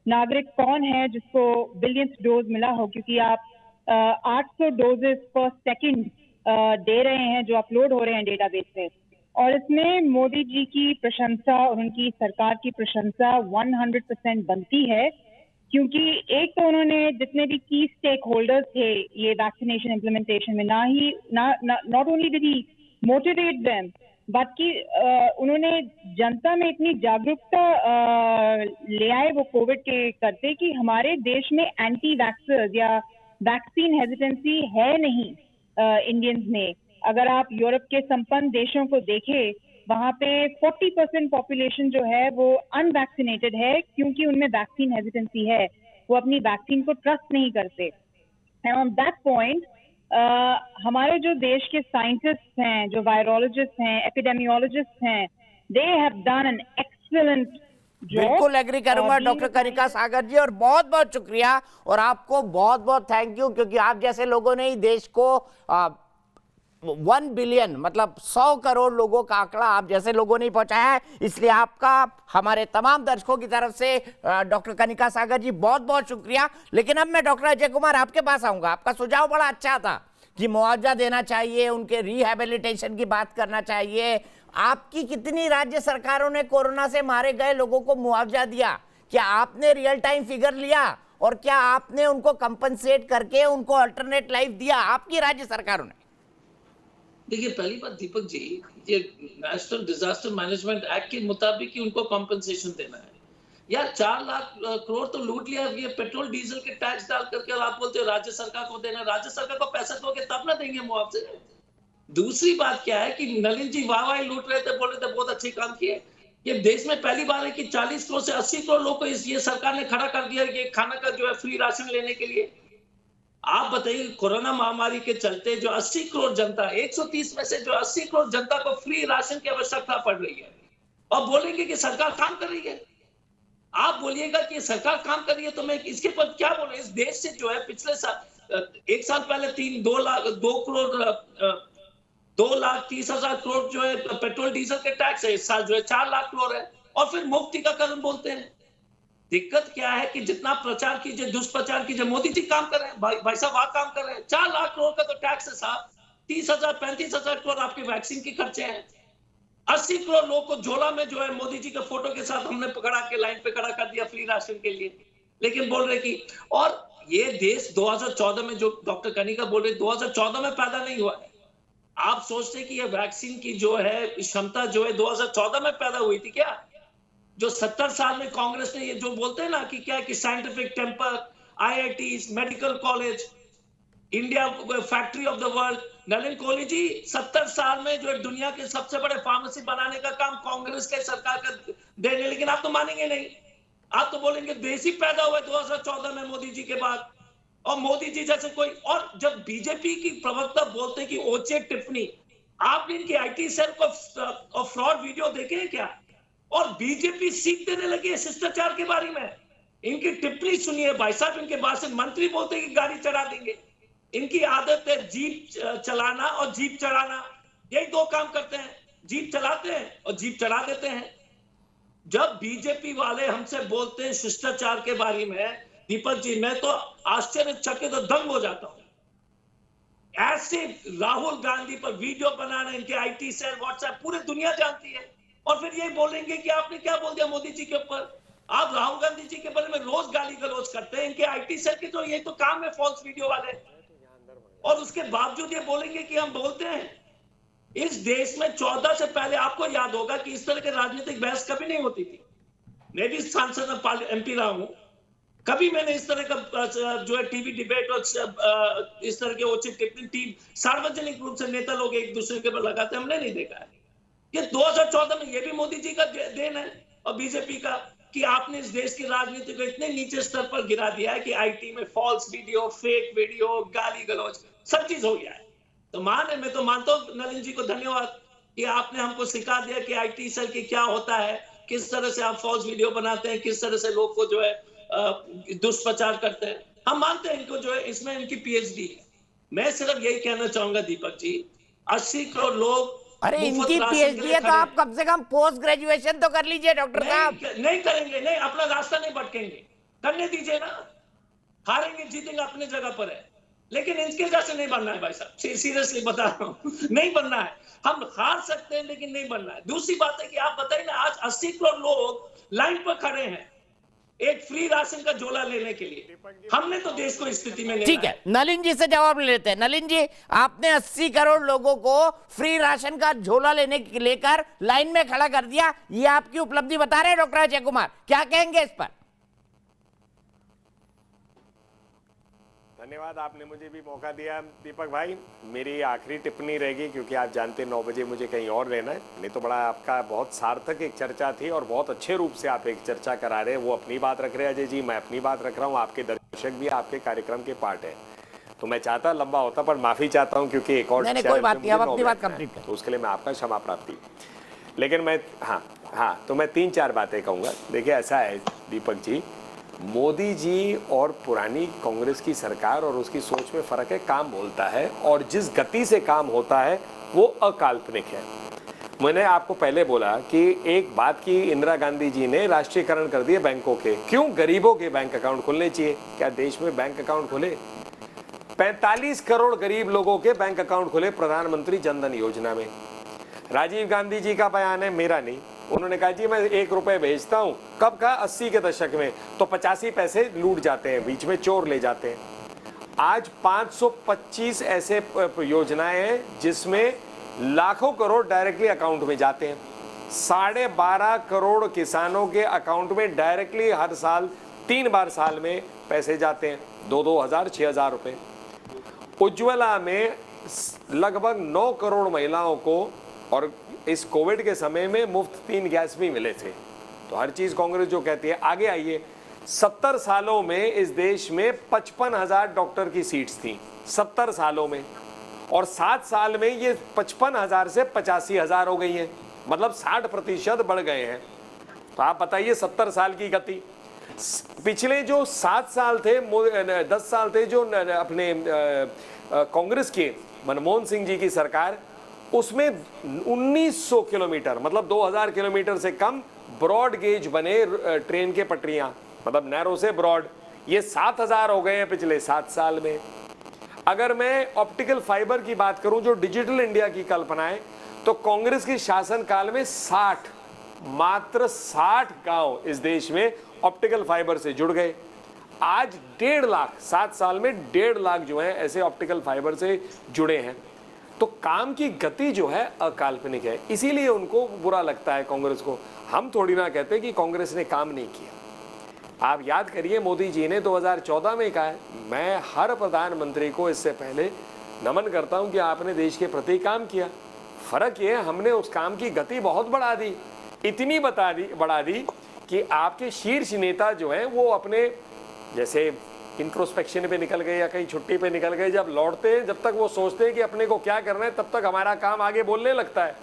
नागरिक कौन है जिसको बिलियंस डोज मिला हो, क्योंकि आप 800 डोजेस पर सेकंड दे रहे हैं जो अपलोड हो रहे हैं डेटाबेस पे। और इसमें मोदी जी की प्रशंसा और उनकी सरकार की प्रशंसा 100% बनती है, क्योंकि एक तो उन्होंने जितने भी की स्टेक होल्डर्स थे ये वैक्सीनेशन इम्प्लीमेंटेशन में, not only did he motivate them, बल्कि उन्होंने जनता में इतनी जागरूकता ले आए वो कोविड के करते कि हमारे देश में एंटी वैक्सर्स या वैक्सीन हेजिटेंसी है नहीं इंडियंस में। अगर आप यूरोप के संपन्न देशों को देखें, वहाँ पे 40% पॉपुलेशन जो है वो अनवैक्सीनेटेड है, क्योंकि उनमें वैक्सीन हेजिटेंसी है, वो अपनी वैक्सीन को ट्रस्ट नहीं करते। एंड ऑन दैट पॉइंट हमारे जो देश के साइंटिस्ट हैं, जो वायरोलॉजिस्ट हैं, एपिडेमियोलॉजिस्ट हैं, they have done an excellent job. बिल्कुल एग्री करूंगा डॉक्टर कनिका सागर जी, और बहुत बहुत शुक्रिया और आपको बहुत बहुत थैंक यू, क्योंकि आप जैसे लोगों ने ही देश को 1 बिलियन मतलब 100 करोड़ लोगों का आंकड़ा आप जैसे लोगों ने पहुंचाया है। इसलिए आपका हमारे तमाम दर्शकों की तरफ से डॉक्टर कनिका सागर जी बहुत बहुत शुक्रिया। लेकिन अब मैं डॉक्टर अजय कुमार आपके पास आऊंगा। आपका सुझाव बड़ा अच्छा था कि मुआवजा देना चाहिए, उनके रिहेबिलिटेशन की बात करना चाहिए। आपकी कितनी राज्य सरकारों ने कोरोना से मारे गए लोगों को मुआवजा दिया? क्या आपने रियल टाइम फिगर लिया और क्या आपने उनको कंपनसेट करके उनको अल्टरनेट लाइफ दिया आपकी राज्य सरकारों ने? देखिए, पहली बात दीपक जी, ये नेशनल डिजास्टर मैनेजमेंट एक्ट के मुताबिक ही उनको कॉम्पनसेशन देना है। यार 4 लाख करोड़ तो लूट लिया ये पेट्रोल डीजल के टैक्स डाल करके, और आप बोलते हो राज्य सरकार को देना। राज्य सरकार को पैसा दोगे तब ना देंगे मुआवजे। दूसरी बात क्या है कि नलिन जी वाह लूट रहे थे, बोल रहे थे बहुत अच्छे काम किए। ये देश में पहली बार है कि 40 करोड़ से 80 करोड़ लोग को ये सरकार ने खड़ा कर दिया कि खाना का जो है फ्री राशन लेने के लिए। आप बताइए, कोरोना महामारी के चलते जो 80 करोड़ जनता, 130 में से जो 80 करोड़ जनता को फ्री राशन की आवश्यकता पड़ रही है, और बोलेंगे कि सरकार काम कर रही है। आप बोलिएगा कि सरकार काम कर रही है तो मैं इसके पर क्या बोलूं? इस देश से जो है पिछले साल, एक साल पहले 2,30,000 करोड़ जो है पेट्रोल डीजल के टैक्स है, इस साल जो है 4 लाख करोड़ है, और फिर मुफ्त टीकाकरण बोलते हैं। दिक्कत क्या है कि जितना प्रचार कीजिए, दुष्प्रचार कीजिए, मोदी जी काम कर रहे हैं, भाई साहब वहां काम कर रहे हैं। 4 लाख करोड़ का तो टैक्स है साहब, 30,000 35,000 करोड़ आपके वैक्सीन के खर्चे हैं। 80 करोड़ लोगों को झोला में जो है मोदी जी के फोटो के साथ हमने पकड़ा के लाइन पे खड़ा कर दिया फ्री राशन के लिए, लेकिन बोल रहे कि, और ये देश 2014 में, जो डॉक्टर कनिका बोल रहे, 2014 में पैदा नहीं हुआ है। आप सोचते कि ये वैक्सीन की जो है क्षमता जो है 2014 में पैदा हुई थी क्या? जो 70 साल में कांग्रेस ने ये जो बोलते हैं ना कि क्या कि scientific temper, IITs, medical college, India factory of the world, Nalin Kohli ji 70 साल में जो दुनिया के सबसे बड़े फार्मेसी बनाने का काम कांग्रेस के सरकार का देने, लेकिन आप तो मानेंगे नहीं। आप तो बोलेंगे देसी पैदा हुआ 2014 में मोदी जी के बाद, और मोदी जी जैसे कोई, और जब बीजेपी की प्रवक्ता बोलते कि ओचे टिप्पणी, आपने इनकी IT सेल को फ्रॉड वीडियो देखे हैं क्या? और बीजेपी सीख देने लगी है शिष्टाचार के बारे में। इनकी टिप्पणी सुनिए भाई साहब, इनके बाद से मंत्री बोलते हैं कि गाड़ी चढ़ा देंगे। इनकी आदत है जीप चलाना और जीप चढ़ाना, यही 2 काम करते हैं, जीप चलाते हैं और जीप चढ़ा देते हैं। जब बीजेपी वाले हमसे बोलते हैं शिष्टाचार के बारे में, दीपक जी, मैं तो आश्चर्यचकित और दंग हो जाता हूं। ऐसे राहुल गांधी पर वीडियो बनाना, इनके IT सेल, व्हाट्सएप, पूरी दुनिया जानती है, और फिर ये बोलेंगे कि आपने क्या बोल दिया मोदी जी के ऊपर। आप राहुल गांधी जी के बारे में रोज गाली गलौज करते हैं, इनके IT सेल के तो ये तो काम है फॉल्स वीडियो वाले, और उसके बावजूद ये बोलेंगे कि हम बोलते हैं। इस देश में 14 से पहले आपको याद होगा कि इस तरह के राजनीतिक बहस कभी नहीं होती थी। मैं भी सांसद MP रहा हूं, कभी मैंने इस तरह का जो है टीवी डिबेट और इस तरह के उचित टिप्पणी टीम सार्वजनिक रूप से नेता लोग एक दूसरे के ऊपर लगाते हमने नहीं देखा है। ये 2014 में ये भी मोदी जी का देन है और बीजेपी का, कि आपने इस देश की राजनीति को इतने नीचे स्तर पर गिरा दिया है कि IT में फॉल्स वीडियो, फेक वीडियो, गाली गलौज, सब चीज हो गया है। तो मैं तो मानता हूँ नलिन जी को धन्यवाद कि आपने हमको सिखा दिया कि IT सेल की क्या होता है, किस तरह से आप फॉल्स वीडियो बनाते हैं, किस तरह से लोग को जो है दुष्प्रचार करते हैं। हम मानते हैं इनको जो है इसमें इनकी PhD है। मैं सिर्फ यही कहना चाहूंगा दीपक जी, 80 करोड़ लोग, अरे इनकी PhD है तो आप कम से कम पोस्ट ग्रेजुएशन तो कर लीजिए डॉक्टर साहब। नहीं करेंगे, नहीं, अपना रास्ता नहीं भटकेंगे, करने दीजिए ना। हारेंगे जीतेंगे अपने जगह पर है, लेकिन इनके जैसे नहीं बनना है भाई साहब, सीरियसली बता रहा हूं, नहीं बनना है। हम हार सकते हैं लेकिन नहीं बनना है। दूसरी बात है कि आप बताइए ना, आज 80 करोड़ लोग लाइन पर खड़े हैं एक फ्री राशन का झोला लेने के लिए। हमने तो देश को इस स्थिति में, ठीक है, नलिन जी से जवाब ले लेते हैं। नलिन जी, आपने 80 करोड़ लोगों को फ्री राशन का झोला लेने के लेकर लाइन में खड़ा कर दिया, ये आपकी उपलब्धि बता रहे हैं डॉक्टर अजय कुमार, क्या कहेंगे इस पर? धन्यवाद, आपने मुझे भी मौका दिया दीपक भाई। मेरी आखिरी टिप्पणी रहेगी, क्योंकि आप जानते हैं 9 बजे मुझे कहीं और रहना है। नहीं तो बड़ा आपका बहुत सार्थक एक चर्चा थी और बहुत अच्छे रूप से आप एक चर्चा करा रहे हैं। वो अपनी बात रख रहे हैं अजय जी, मैं अपनी बात रख रहा हूँ, आपके दर्शक भी आपके कार्यक्रम के पार्ट है। तो मैं चाहता लंबा होता, पर माफी चाहता हूँ क्योंकि एक और कोई बात नहीं, आप अपनी बात कंप्लीट करें, तो उसके लिए मैं आपका क्षमा प्राप्ति। लेकिन मैं तो मैं 3-4 बातें कहूँगा। देखिए ऐसा है दीपक जी, मोदी जी और पुरानी कांग्रेस की सरकार और उसकी सोच में फर्क है। काम बोलता है और जिस गति से काम होता है वो अकाल्पनिक है। मैंने आपको पहले बोला कि एक बात की, इंदिरा गांधी जी ने राष्ट्रीयकरण कर दिए बैंकों के। क्यों? गरीबों के बैंक अकाउंट खुलने चाहिए। क्या देश में बैंक अकाउंट खुले? 45 करोड़ गरीब लोगों के बैंक अकाउंट खुले प्रधानमंत्री जनधन योजना में। राजीव गांधी जी का बयान है, मेरा नहीं। उन्होंने कहा जी मैं 1 रुपए भेजता हूं। कब का? 80 के दशक में। तो 85 पैसे लूट जाते हैं, बीच में चोर ले जाते हैं। आज 525 ऐसे योजनाएं हैं जिसमें लाखों करोड़ डायरेक्टली अकाउंट में जाते हैं। 12.5 करोड़ किसानों के अकाउंट में डायरेक्टली हर साल 3 बार साल में पैसे जाते हैं, 2-2 हजार 6 हजार रुपए। उज्ज्वला में लगभग 9 करोड़ महिलाओं को और इस कोविड के समय में मुफ्त 3 गैस भी मिले थे। तो हर चीज़ कांग्रेस जो कहती है। आगे आइए, 70 सालों में इस देश में 55,000 डॉक्टर की सीट्स थी, 70 सालों में, और 7 साल में ये 55,000 से 85,000 हो गई हैं, मतलब 60% बढ़ गए हैं। तो आप बताइए 70 साल की गति। पिछले जो 7 साल थे, 10 साल थे जो अपने कांग्रेस के मनमोहन सिंह जी की सरकार, उसमें 1900 किलोमीटर, मतलब 2000 किलोमीटर से कम ब्रॉड गेज बने ट्रेन के पटरियां, मतलब नैरो से ब्रॉड। ये 7000 हो गए हैं पिछले 7 साल में। अगर मैं ऑप्टिकल फाइबर की बात करूं, जो डिजिटल इंडिया की कल्पना है, तो कांग्रेस के शासनकाल में मात्र 60 गांव इस देश में ऑप्टिकल फाइबर से जुड़ गए। आज 1.5 लाख, 7 साल में 1.5 लाख जो है ऐसे ऑप्टिकल फाइबर से जुड़े हैं। तो काम की गति जो है अकाल्पनिक है, इसीलिए उनको बुरा लगता है कांग्रेस को। हम थोड़ी ना कहते कि कांग्रेस ने काम नहीं किया। आप याद करिए, मोदी जी ने 2014 में कहा है, मैं हर प्रधानमंत्री को इससे पहले नमन करता हूं कि आपने देश के प्रति काम किया। फर्क ये, हमने उस काम की गति बहुत बढ़ा दी, इतनी बढ़ा दी कि आपके शीर्ष नेता जो हैं वो अपने जैसे इंट्रोस्पेक्शन पे निकल गए या कहीं छुट्टी पे निकल गए, जब लौटते हैं, जब तक वो सोचते हैं कि अपने को क्या करना है, तब तक हमारा काम आगे बोलने लगता है।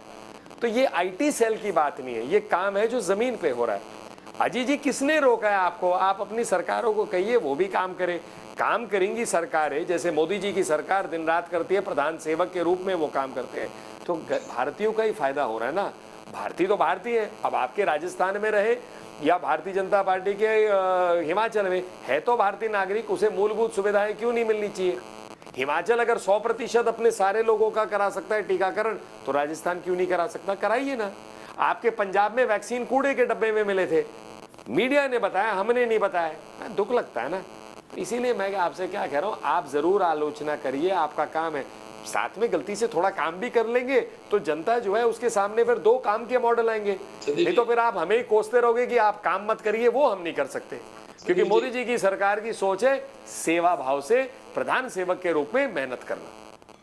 तो ये आईटी सेल की बात नहीं है, ये काम है जो जमीन पे हो रहा है। अजी जी, किसने रोका है आपको? आप अपनी सरकारों को कहिए वो भी काम करे। काम करेंगी सरकारें, जैसे मोदी जी की सरकार दिन रात करती है, प्रधान सेवक के रूप में वो काम करते हैं, तो भारतीयों का ही फायदा हो रहा है ना। भारतीय तो भारतीय है, अब आपके राजस्थान में रहे या भारतीय जनता पार्टी के हिमाचल में है तो भारतीय नागरिक, उसे मूलभूत सुविधाएं क्यों नहीं मिलनी चाहिए? हिमाचल अगर 100% अपने सारे लोगों का करा सकता है टीकाकरण, तो राजस्थान क्यों नहीं करा सकता? कराइए ना। आपके पंजाब में वैक्सीन कूड़े के डब्बे में मिले थे, मीडिया ने बताया, हमने नहीं बताया। दुख लगता है ना। इसीलिए मैं आपसे क्या कह रहा हूँ, आप जरूर आलोचना करिए, आपका काम है। साथ में गलती से थोड़ा काम भी कर लेंगे तो जनता जो है उसके सामने फिर 2 काम के मॉडल आएंगे। नहीं तो फिर आप हमें कोसते रहोगे कि आप काम मत करिए, वो हम नहीं कर सकते, क्योंकि मोदी जी की सरकार की सोच है सेवा भाव से प्रधान सेवक के रूप में मेहनत करना।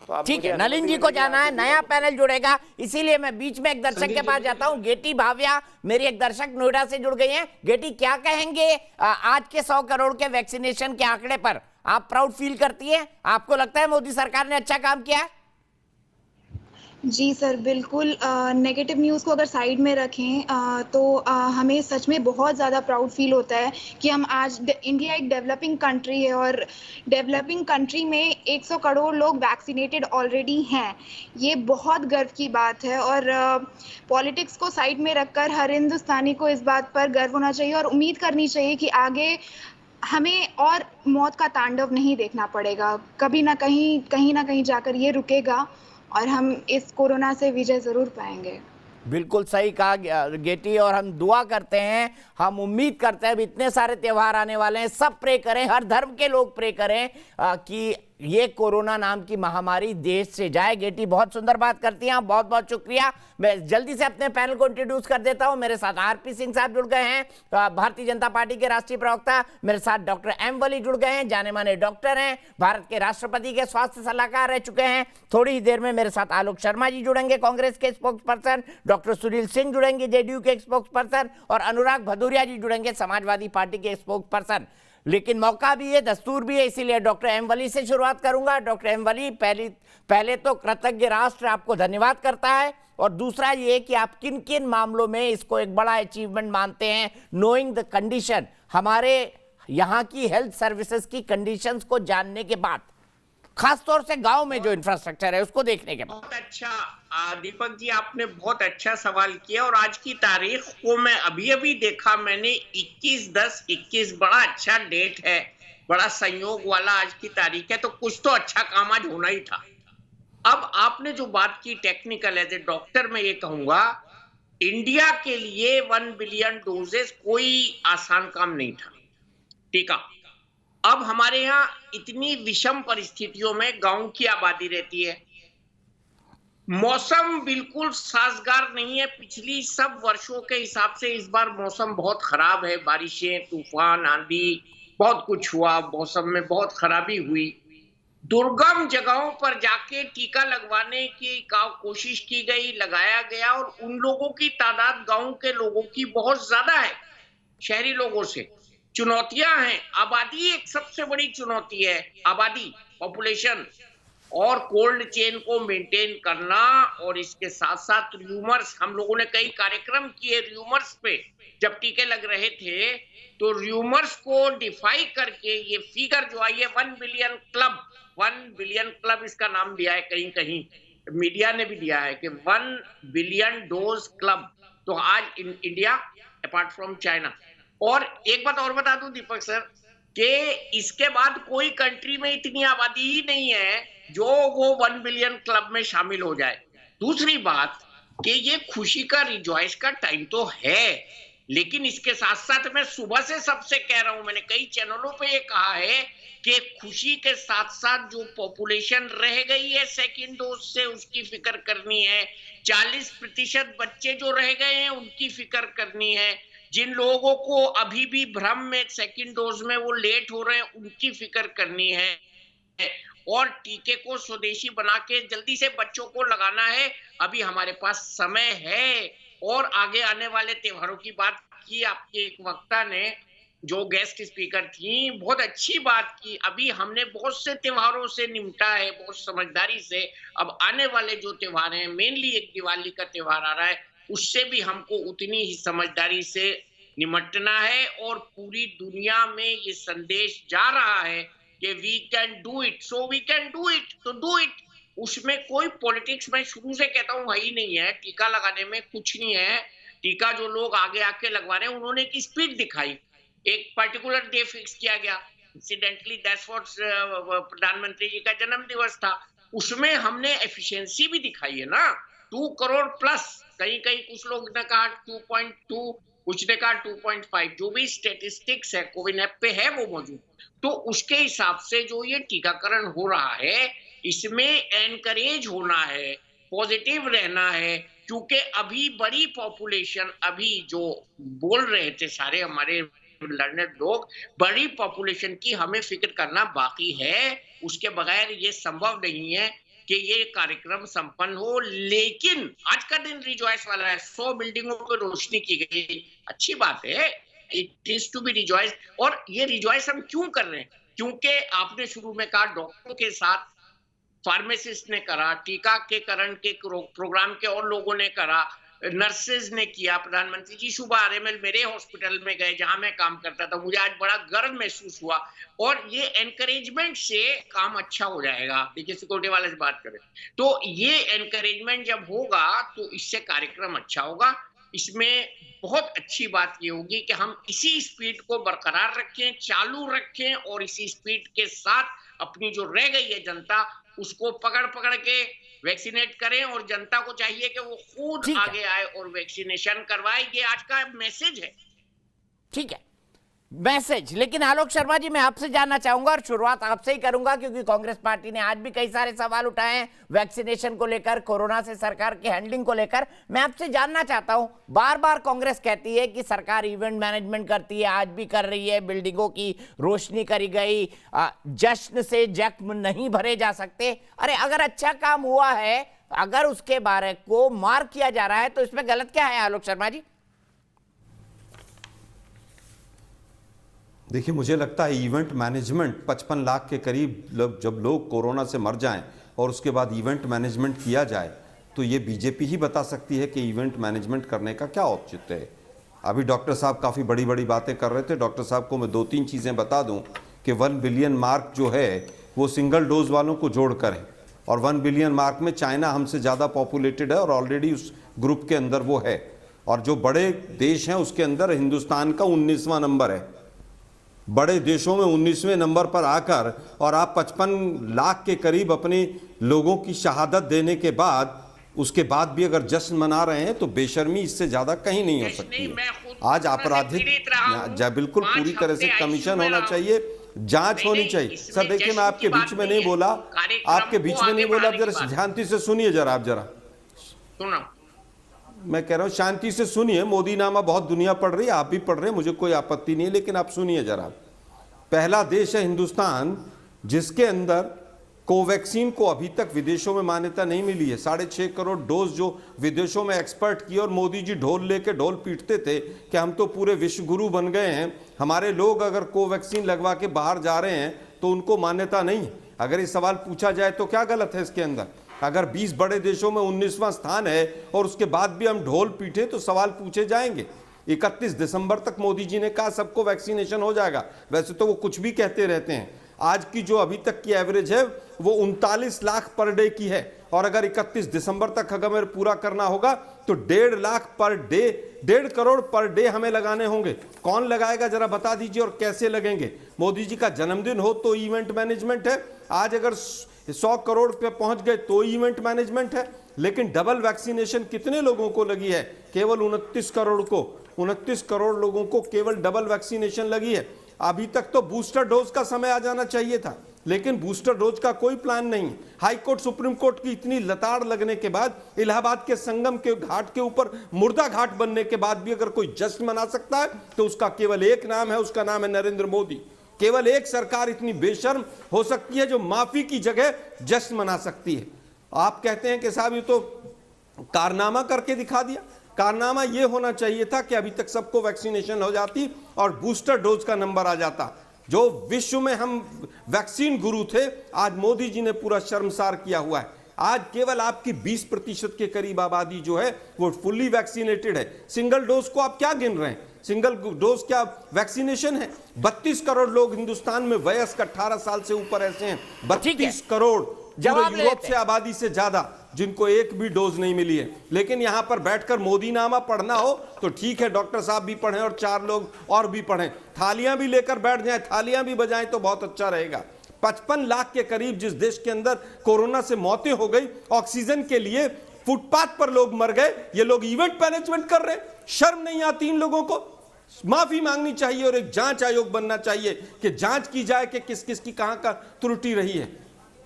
तो ठीक है, नलिन जी को जाना है, नया पैनल जुड़ेगा, इसीलिए मैं बीच में एक दर्शक के पास जाता हूं। गेटी भाविया, मेरी एक दर्शक नोएडा से जुड़ गई हैं। गेटी, क्या कहेंगे आज के 100 करोड़ के वैक्सीनेशन के आंकड़े पर? आप प्राउड फील करती है? आपको लगता है मोदी सरकार ने अच्छा काम किया? जी सर, बिल्कुल। नेगेटिव न्यूज़ को अगर साइड में रखें तो हमें सच में बहुत ज़्यादा प्राउड फील होता है कि हम आज, इंडिया एक डेवलपिंग कंट्री है और डेवलपिंग कंट्री में 100 करोड़ लोग वैक्सीनेटेड ऑलरेडी हैं। ये बहुत गर्व की बात है और पॉलिटिक्स को साइड में रखकर हर हिंदुस्तानी को इस बात पर गर्व होना चाहिए और उम्मीद करनी चाहिए कि आगे हमें और मौत का तांडव नहीं देखना पड़ेगा। कभी ना कहीं जाकर ये रुकेगा और हम इस कोरोना से विजय जरूर पाएंगे। बिल्कुल सही कहा गेटी, और हम दुआ करते हैं, हम उम्मीद करते हैं, अब इतने सारे त्यौहार आने वाले हैं, सब प्रे करें, हर धर्म के लोग प्रे करें कि ये कोरोना नाम की महामारी देश से जाए। गेटी बहुत सुंदर बात करती हैं आप, बहुत बहुत शुक्रिया। मैं जल्दी से अपने पैनल को इंट्रोड्यूस कर देता हूं। मेरे साथ आरपी सिंह साहब जुड़ गए हैं, भारतीय जनता पार्टी के राष्ट्रीय प्रवक्ता। मेरे साथ डॉक्टर एम वली जुड़ गए हैं, जाने माने डॉक्टर हैं, भारत के राष्ट्रपति के स्वास्थ्य सलाहकार रह चुके हैं। थोड़ी ही देर में मेरे साथ आलोक शर्मा जी जुड़ेंगे, कांग्रेस के spokes person, doctor Sunil Singh जुड़ेंगे, जेडीयू के स्पोक्स पर्सन, और अनुराग भदौरिया जी जुड़ेंगे, समाजवादी पार्टी के स्पोक्स पर्सन। लेकिन मौका भी है, दस्तूर भी है, इसीलिए डॉक्टर एम वली से शुरुआत करूंगा। डॉक्टर एम वली, पहले तो कृतज्ञ राष्ट्र आपको धन्यवाद करता है, और दूसरा ये कि आप किन किन मामलों में इसको एक बड़ा अचीवमेंट मानते हैं, नोइंग द कंडीशन, हमारे यहाँ की हेल्थ सर्विसेज की कंडीशंस को जानने के बाद, खासतौर से गांव में जो इंफ्रास्ट्रक्चर है उसको देखने के बाद। बहुत अच्छा दीपक जी, आपने बहुत अच्छा सवाल किया। और आज की तारीख को मैं अभी देखा, मैंने 21/10/21 बड़ा अच्छा डेट है, बड़ा संयोग वाला आज की तारीख है, तो कुछ तो अच्छा काम आज होना ही था। अब आपने जो बात की टेक्निकल एज ए डॉक्टर, मैं ये कहूंगा इंडिया के लिए 1 बिलियन डोजेस कोई आसान काम नहीं था टीका। अब हमारे यहाँ इतनी विषम परिस्थितियों में गांव की आबादी रहती है, मौसम बिल्कुल साजगार नहीं है। पिछली सब वर्षों के हिसाब से इस बार मौसम बहुत खराब है, बारिशें, तूफान, आंधी, बहुत कुछ हुआ, मौसम में बहुत खराबी हुई। दुर्गम जगहों पर जाके टीका लगवाने की कोशिश की गई, लगाया गया, और उन लोगों की तादाद गांव के लोगों की बहुत ज्यादा है शहरी लोगों से। चुनौतियां हैं, आबादी एक सबसे बड़ी चुनौती है, आबादी, पॉपुलेशन, और कोल्ड चेन को मेंटेन करना, और इसके साथ साथ र्यूमर्स, हम लोगों ने कई कार्यक्रम किए र्यूमर्स पे जब टीके लग रहे थे, तो र्यूमर्स को डिफाई करके ये फिगर जो आई है 1 बिलियन क्लब, 1 बिलियन क्लब इसका नाम दिया है, कहीं कहीं मीडिया ने भी दिया है कि 1 बिलियन डोज क्लब। तो आज इंडिया अपार्ट फ्रॉम चाइना, और एक बात और बता दूं दीपक सर कि इसके बाद कोई कंट्री में इतनी आबादी ही नहीं है जो वो 1 बिलियन क्लब में शामिल हो जाए। दूसरी बात कि ये खुशी का, रिजॉइस का टाइम तो है, लेकिन इसके साथ साथ मैं सुबह से सबसे कह रहा हूं, मैंने कई चैनलों पे ये कहा है कि खुशी के साथ साथ जो पॉपुलेशन रह गई है सेकंड डोज से, उसकी फिक्र करनी है। 40% बच्चे जो रह गए हैं उनकी फिक्र करनी है। जिन लोगों को अभी भी भ्रम में सेकंड डोज में वो लेट हो रहे हैं उनकी फिक्र करनी है, और टीके को स्वदेशी बना के जल्दी से बच्चों को लगाना है। अभी हमारे पास समय है, और आगे आने वाले त्योहारों की बात की आपके एक वक्ता ने, जो गेस्ट स्पीकर थी, बहुत अच्छी बात की। अभी हमने बहुत से त्योहारों से निपटा है, बहुत समझदारी से। अब आने वाले जो त्योहार हैं, मेनली एक दिवाली का त्योहार आ रहा है, उससे भी हमको उतनी ही समझदारी से निपटना है। और पूरी दुनिया में ये संदेश जा रहा है कि we can do it, so we can do it, तो डू इट। उसमें कोई पॉलिटिक्स, मैं शुरू से कहता हूं, है ही नहीं है। टीका लगाने में कुछ नहीं है। टीका जो लोग आगे आके लगवा रहे हैं, उन्होंने एक स्पीड दिखाई, एक पर्टिकुलर डे फिक्स किया गया। इंसिडेंटली दैट्स व्हाट प्रधानमंत्री जी का जन्म दिवस था, उसमें हमने एफिशिएंसी भी दिखाई है ना। 2 करोड़ प्लस, कहीं कहीं कुछ लोग ने कहा 2.2, कुछ ने कहा 2.5, जो भी स्टेटिस्टिक्स है कोविन ऐप पे है वो मौजूद। तो उसके हिसाब से जो ये टीकाकरण हो रहा है, इसमें एनकरेज होना है, पॉजिटिव रहना है, क्योंकि अभी बड़ी पॉपुलेशन, अभी जो बोल रहे थे सारे हमारे लर्नड लोग, बड़ी पॉपुलेशन की हमें फिक्र करना बाकी है। उसके बगैर ये संभव नहीं है कि ये कार्यक्रम संपन्न हो। लेकिन आज का दिन रिजॉइस वाला है, 100 बिल्डिंगों को रोशनी की गई, अच्छी बात है, it is to be rejoice. और ये रिजॉइस हम क्यों कर रहे हैं? क्योंकि आपने शुरू में कहा डॉक्टरों के साथ फार्मासिस्ट ने करा, टीकाकरण के प्रोग्राम के और लोगों ने करा, नर्सेज ने किया। प्रधानमंत्री जी सुबह आरएमएल मेरे हॉस्पिटल में गए जहां मैं काम करता था, मुझे आज बड़ा गर्व महसूस हुआ। और ये एनकरेजमेंट से काम अच्छा हो जाएगा। देखिए सिक्योरिटी वाले से बात करें तो ये एनकरेजमेंट जब होगा तो इससे कार्यक्रम अच्छा होगा। इसमें बहुत अच्छी बात ये होगी कि हम इसी स्पीड को बरकरार रखें, चालू रखें, और इसी स्पीड के साथ अपनी जो रह गई है जनता, उसको पकड़ पकड़ के वैक्सीनेट करें। और जनता को चाहिए कि वो खुद आगे आए और वैक्सीनेशन करवाए। ये आज का मैसेज है। ठीक है, मैसेज। लेकिन आलोक शर्मा जी, मैं आपसे जानना चाहूंगा, और शुरुआत आपसे ही करूंगा, क्योंकि कांग्रेस पार्टी ने आज भी कई सारे सवाल उठाए हैं वैक्सीनेशन को लेकर, कोरोना से सरकार की हैंडलिंग को लेकर। मैं आपसे जानना चाहता हूं, बार बार कांग्रेस कहती है कि सरकार इवेंट मैनेजमेंट करती है, आज भी कर रही है, बिल्डिंगों की रोशनी करी गई, जश्न से जख्म नहीं भरे जा सकते। अरे अगर अच्छा काम हुआ है, अगर उसके बारे को मार्क किया जा रहा है, तो इसमें गलत क्या है आलोक शर्मा जी? देखिए, मुझे लगता है इवेंट मैनेजमेंट 55 लाख के करीब जब लोग कोरोना से मर जाएं और उसके बाद इवेंट मैनेजमेंट किया जाए, तो ये बीजेपी ही बता सकती है कि इवेंट मैनेजमेंट करने का क्या औचित्य है। अभी डॉक्टर साहब काफ़ी बड़ी बड़ी बातें कर रहे थे। डॉक्टर साहब को मैं 2-3 चीज़ें बता दूं कि 1 बिलियन मार्क जो है वो सिंगल डोज वालों को जोड़कर है, और 1 बिलियन मार्क में चाइना हमसे ज़्यादा पॉपुलेटेड है और ऑलरेडी उस ग्रुप के अंदर वो है। और जो बड़े देश हैं उसके अंदर हिंदुस्तान का 19वां नंबर है। बड़े देशों में 19वें नंबर पर आकर और आप 55 लाख के करीब अपने लोगों की शहादत देने के बाद, उसके बाद भी अगर जश्न मना रहे हैं, तो बेशर्मी इससे ज्यादा कहीं नहीं हो सकती है। आज आपराधिक, बिल्कुल पूरी तरह से कमीशन होना चाहिए, जांच होनी चाहिए। सर देखिए, मैं आपके बीच में नहीं बोला, आपके बीच में नहीं बोला, आप जरा शांति से सुनिए, जरा आप जरा मैं कह रहा हूं शांति से सुनिए। मोदी नामा बहुत दुनिया पढ़ रही है, आप भी पढ़ रहे हैं, मुझे कोई आपत्ति नहीं है, लेकिन आप सुनिए जरा। पहला देश है हिंदुस्तान जिसके अंदर कोवैक्सीन को अभी तक विदेशों में मान्यता नहीं मिली है। 6.5 करोड़ डोज जो विदेशों में एक्सपर्ट किए और मोदी जी ढोल लेके ढोल पीटते थे कि हम तो पूरे विश्व गुरु बन गए हैं, हमारे लोग अगर कोवैक्सीन लगवा के बाहर जा रहे हैं तो उनको मान्यता नहीं है। अगर ये सवाल पूछा जाए तो क्या गलत है इसके अंदर? अगर 20 बड़े देशों में 19वां स्थान है और उसके बाद भी हम ढोल पीटे तो सवाल पूछे जाएंगे। 31 दिसंबर तक मोदी जी ने कहा सबको वैक्सीनेशन हो जाएगा। वैसे तो वो कुछ भी कहते रहते हैं। आज की जो अभी तक की एवरेज है वो 39 लाख पर डे की है और अगर 31 दिसंबर तक अगर पूरा करना होगा तो 1.5 lakh per day, 1.5 crore per day हमें लगाने होंगे। कौन लगाएगा जरा बता दीजिए और कैसे लगेंगे? मोदी जी का जन्मदिन हो तो इवेंट मैनेजमेंट है। आज अगर 100 करोड़ पे पहुंच गए तो इवेंट मैनेजमेंट है। लेकिन डबल वैक्सीनेशन कितने लोगों को लगी है? केवल 29 करोड़ को। 29 करोड़ लोगों को केवल डबल वैक्सीनेशन लगी है। अभी तक तो बूस्टर डोज का समय आ जाना चाहिए था, लेकिन बूस्टर डोज का कोई प्लान नहीं। हाई कोर्ट सुप्रीम कोर्ट की इतनी लताड़ लगने के बाद, इलाहाबाद के संगम के घाट के ऊपर मुर्दा घाट बनने के बाद भी अगर कोई जश्न मना सकता है तो उसका केवल एक नाम है, उसका नाम है नरेंद्र मोदी। केवल एक सरकार इतनी बेशर्म हो सकती है जो माफी की जगह जश्न मना सकती है। आप कहते हैं कि साहब ये तो कारनामा करके दिखा दिया। कारनामा यह होना चाहिए था कि अभी तक सबको वैक्सीनेशन हो जाती और बूस्टर डोज का नंबर आ जाता। जो विश्व में हम वैक्सीन गुरु थे, आज मोदी जी ने पूरा शर्मसार किया हुआ है। आज केवल आपकी 20% के करीब आबादी जो है वो फुल्ली वैक्सीनेटेड है। सिंगल डोज को आप क्या गिन रहे हैं? सिंगल डोज क्या वैक्सीनेशन है? 32 करोड़ लोग हिंदुस्तान में वयस्क 18 साल से ऊपर ऐसे हैं। 32 करोड़ जवाब यूरोप से आबादी से ज्यादा जिनको एक भी डोज नहीं मिली है। लेकिन यहां पर बैठकर मोदी नामा पढ़ना हो तो ठीक है, डॉक्टर साहब भी पढ़ें और 4 लोग और भी पढ़ें, थालियां भी लेकर बैठ जाएं, थालियां भी बजाएं तो बहुत अच्छा रहेगा। 55 लाख के करीब जिस देश के अंदर कोरोना से मौतें हो गई, ऑक्सीजन के लिए फुटपाथ पर लोग मर गए, ये लोग इवेंट मैनेजमेंट कर रहे हैं। शर्म नहीं आती इन लोगों को? माफी मांगनी चाहिए और एक जांच आयोग बनना चाहिए कि जांच की जाए कि किस किस की कहां का त्रुटि रही है।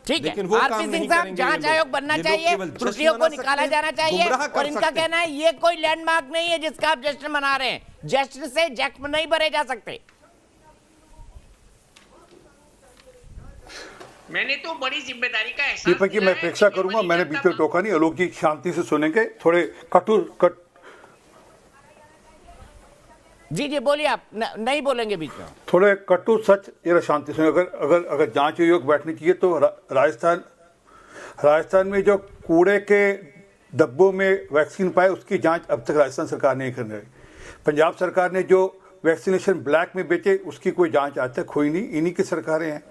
ठीक है, आरपी सिंह साहब, जांच आयोग बनना चाहिए, त्रुटियों को निकाला जाना चाहिए। और इनका कहना है ये कोई लैंडमार्क नहीं है जिसका आप जश्न मना रहे हैं, जश्न से जख्म नहीं भरे जा सकते। मैंने तो बड़ी जिम्मेदारी का एहसास दीपक जी, मैं अपेक्षा करूंगा, मैंने बीच में टोका नहीं, आलोक जी शांति से सुनेंगे। थोड़े कट जी बोलिए, आप नहीं बोलेंगे बीच में। थोड़े कटु सच जरा शांति से। अगर जांच आयोग बैठनी चाहिए तो राजस्थान में जो कूड़े के डब्बों में वैक्सीन पाए उसकी जांच अब तक राजस्थान सरकार नहीं कर रही। पंजाब सरकार ने जो वैक्सीनेशन ब्लैक में बेचे उसकी कोई जांच आज तक हुई नहीं। इन्हीं की सरकारें हैं,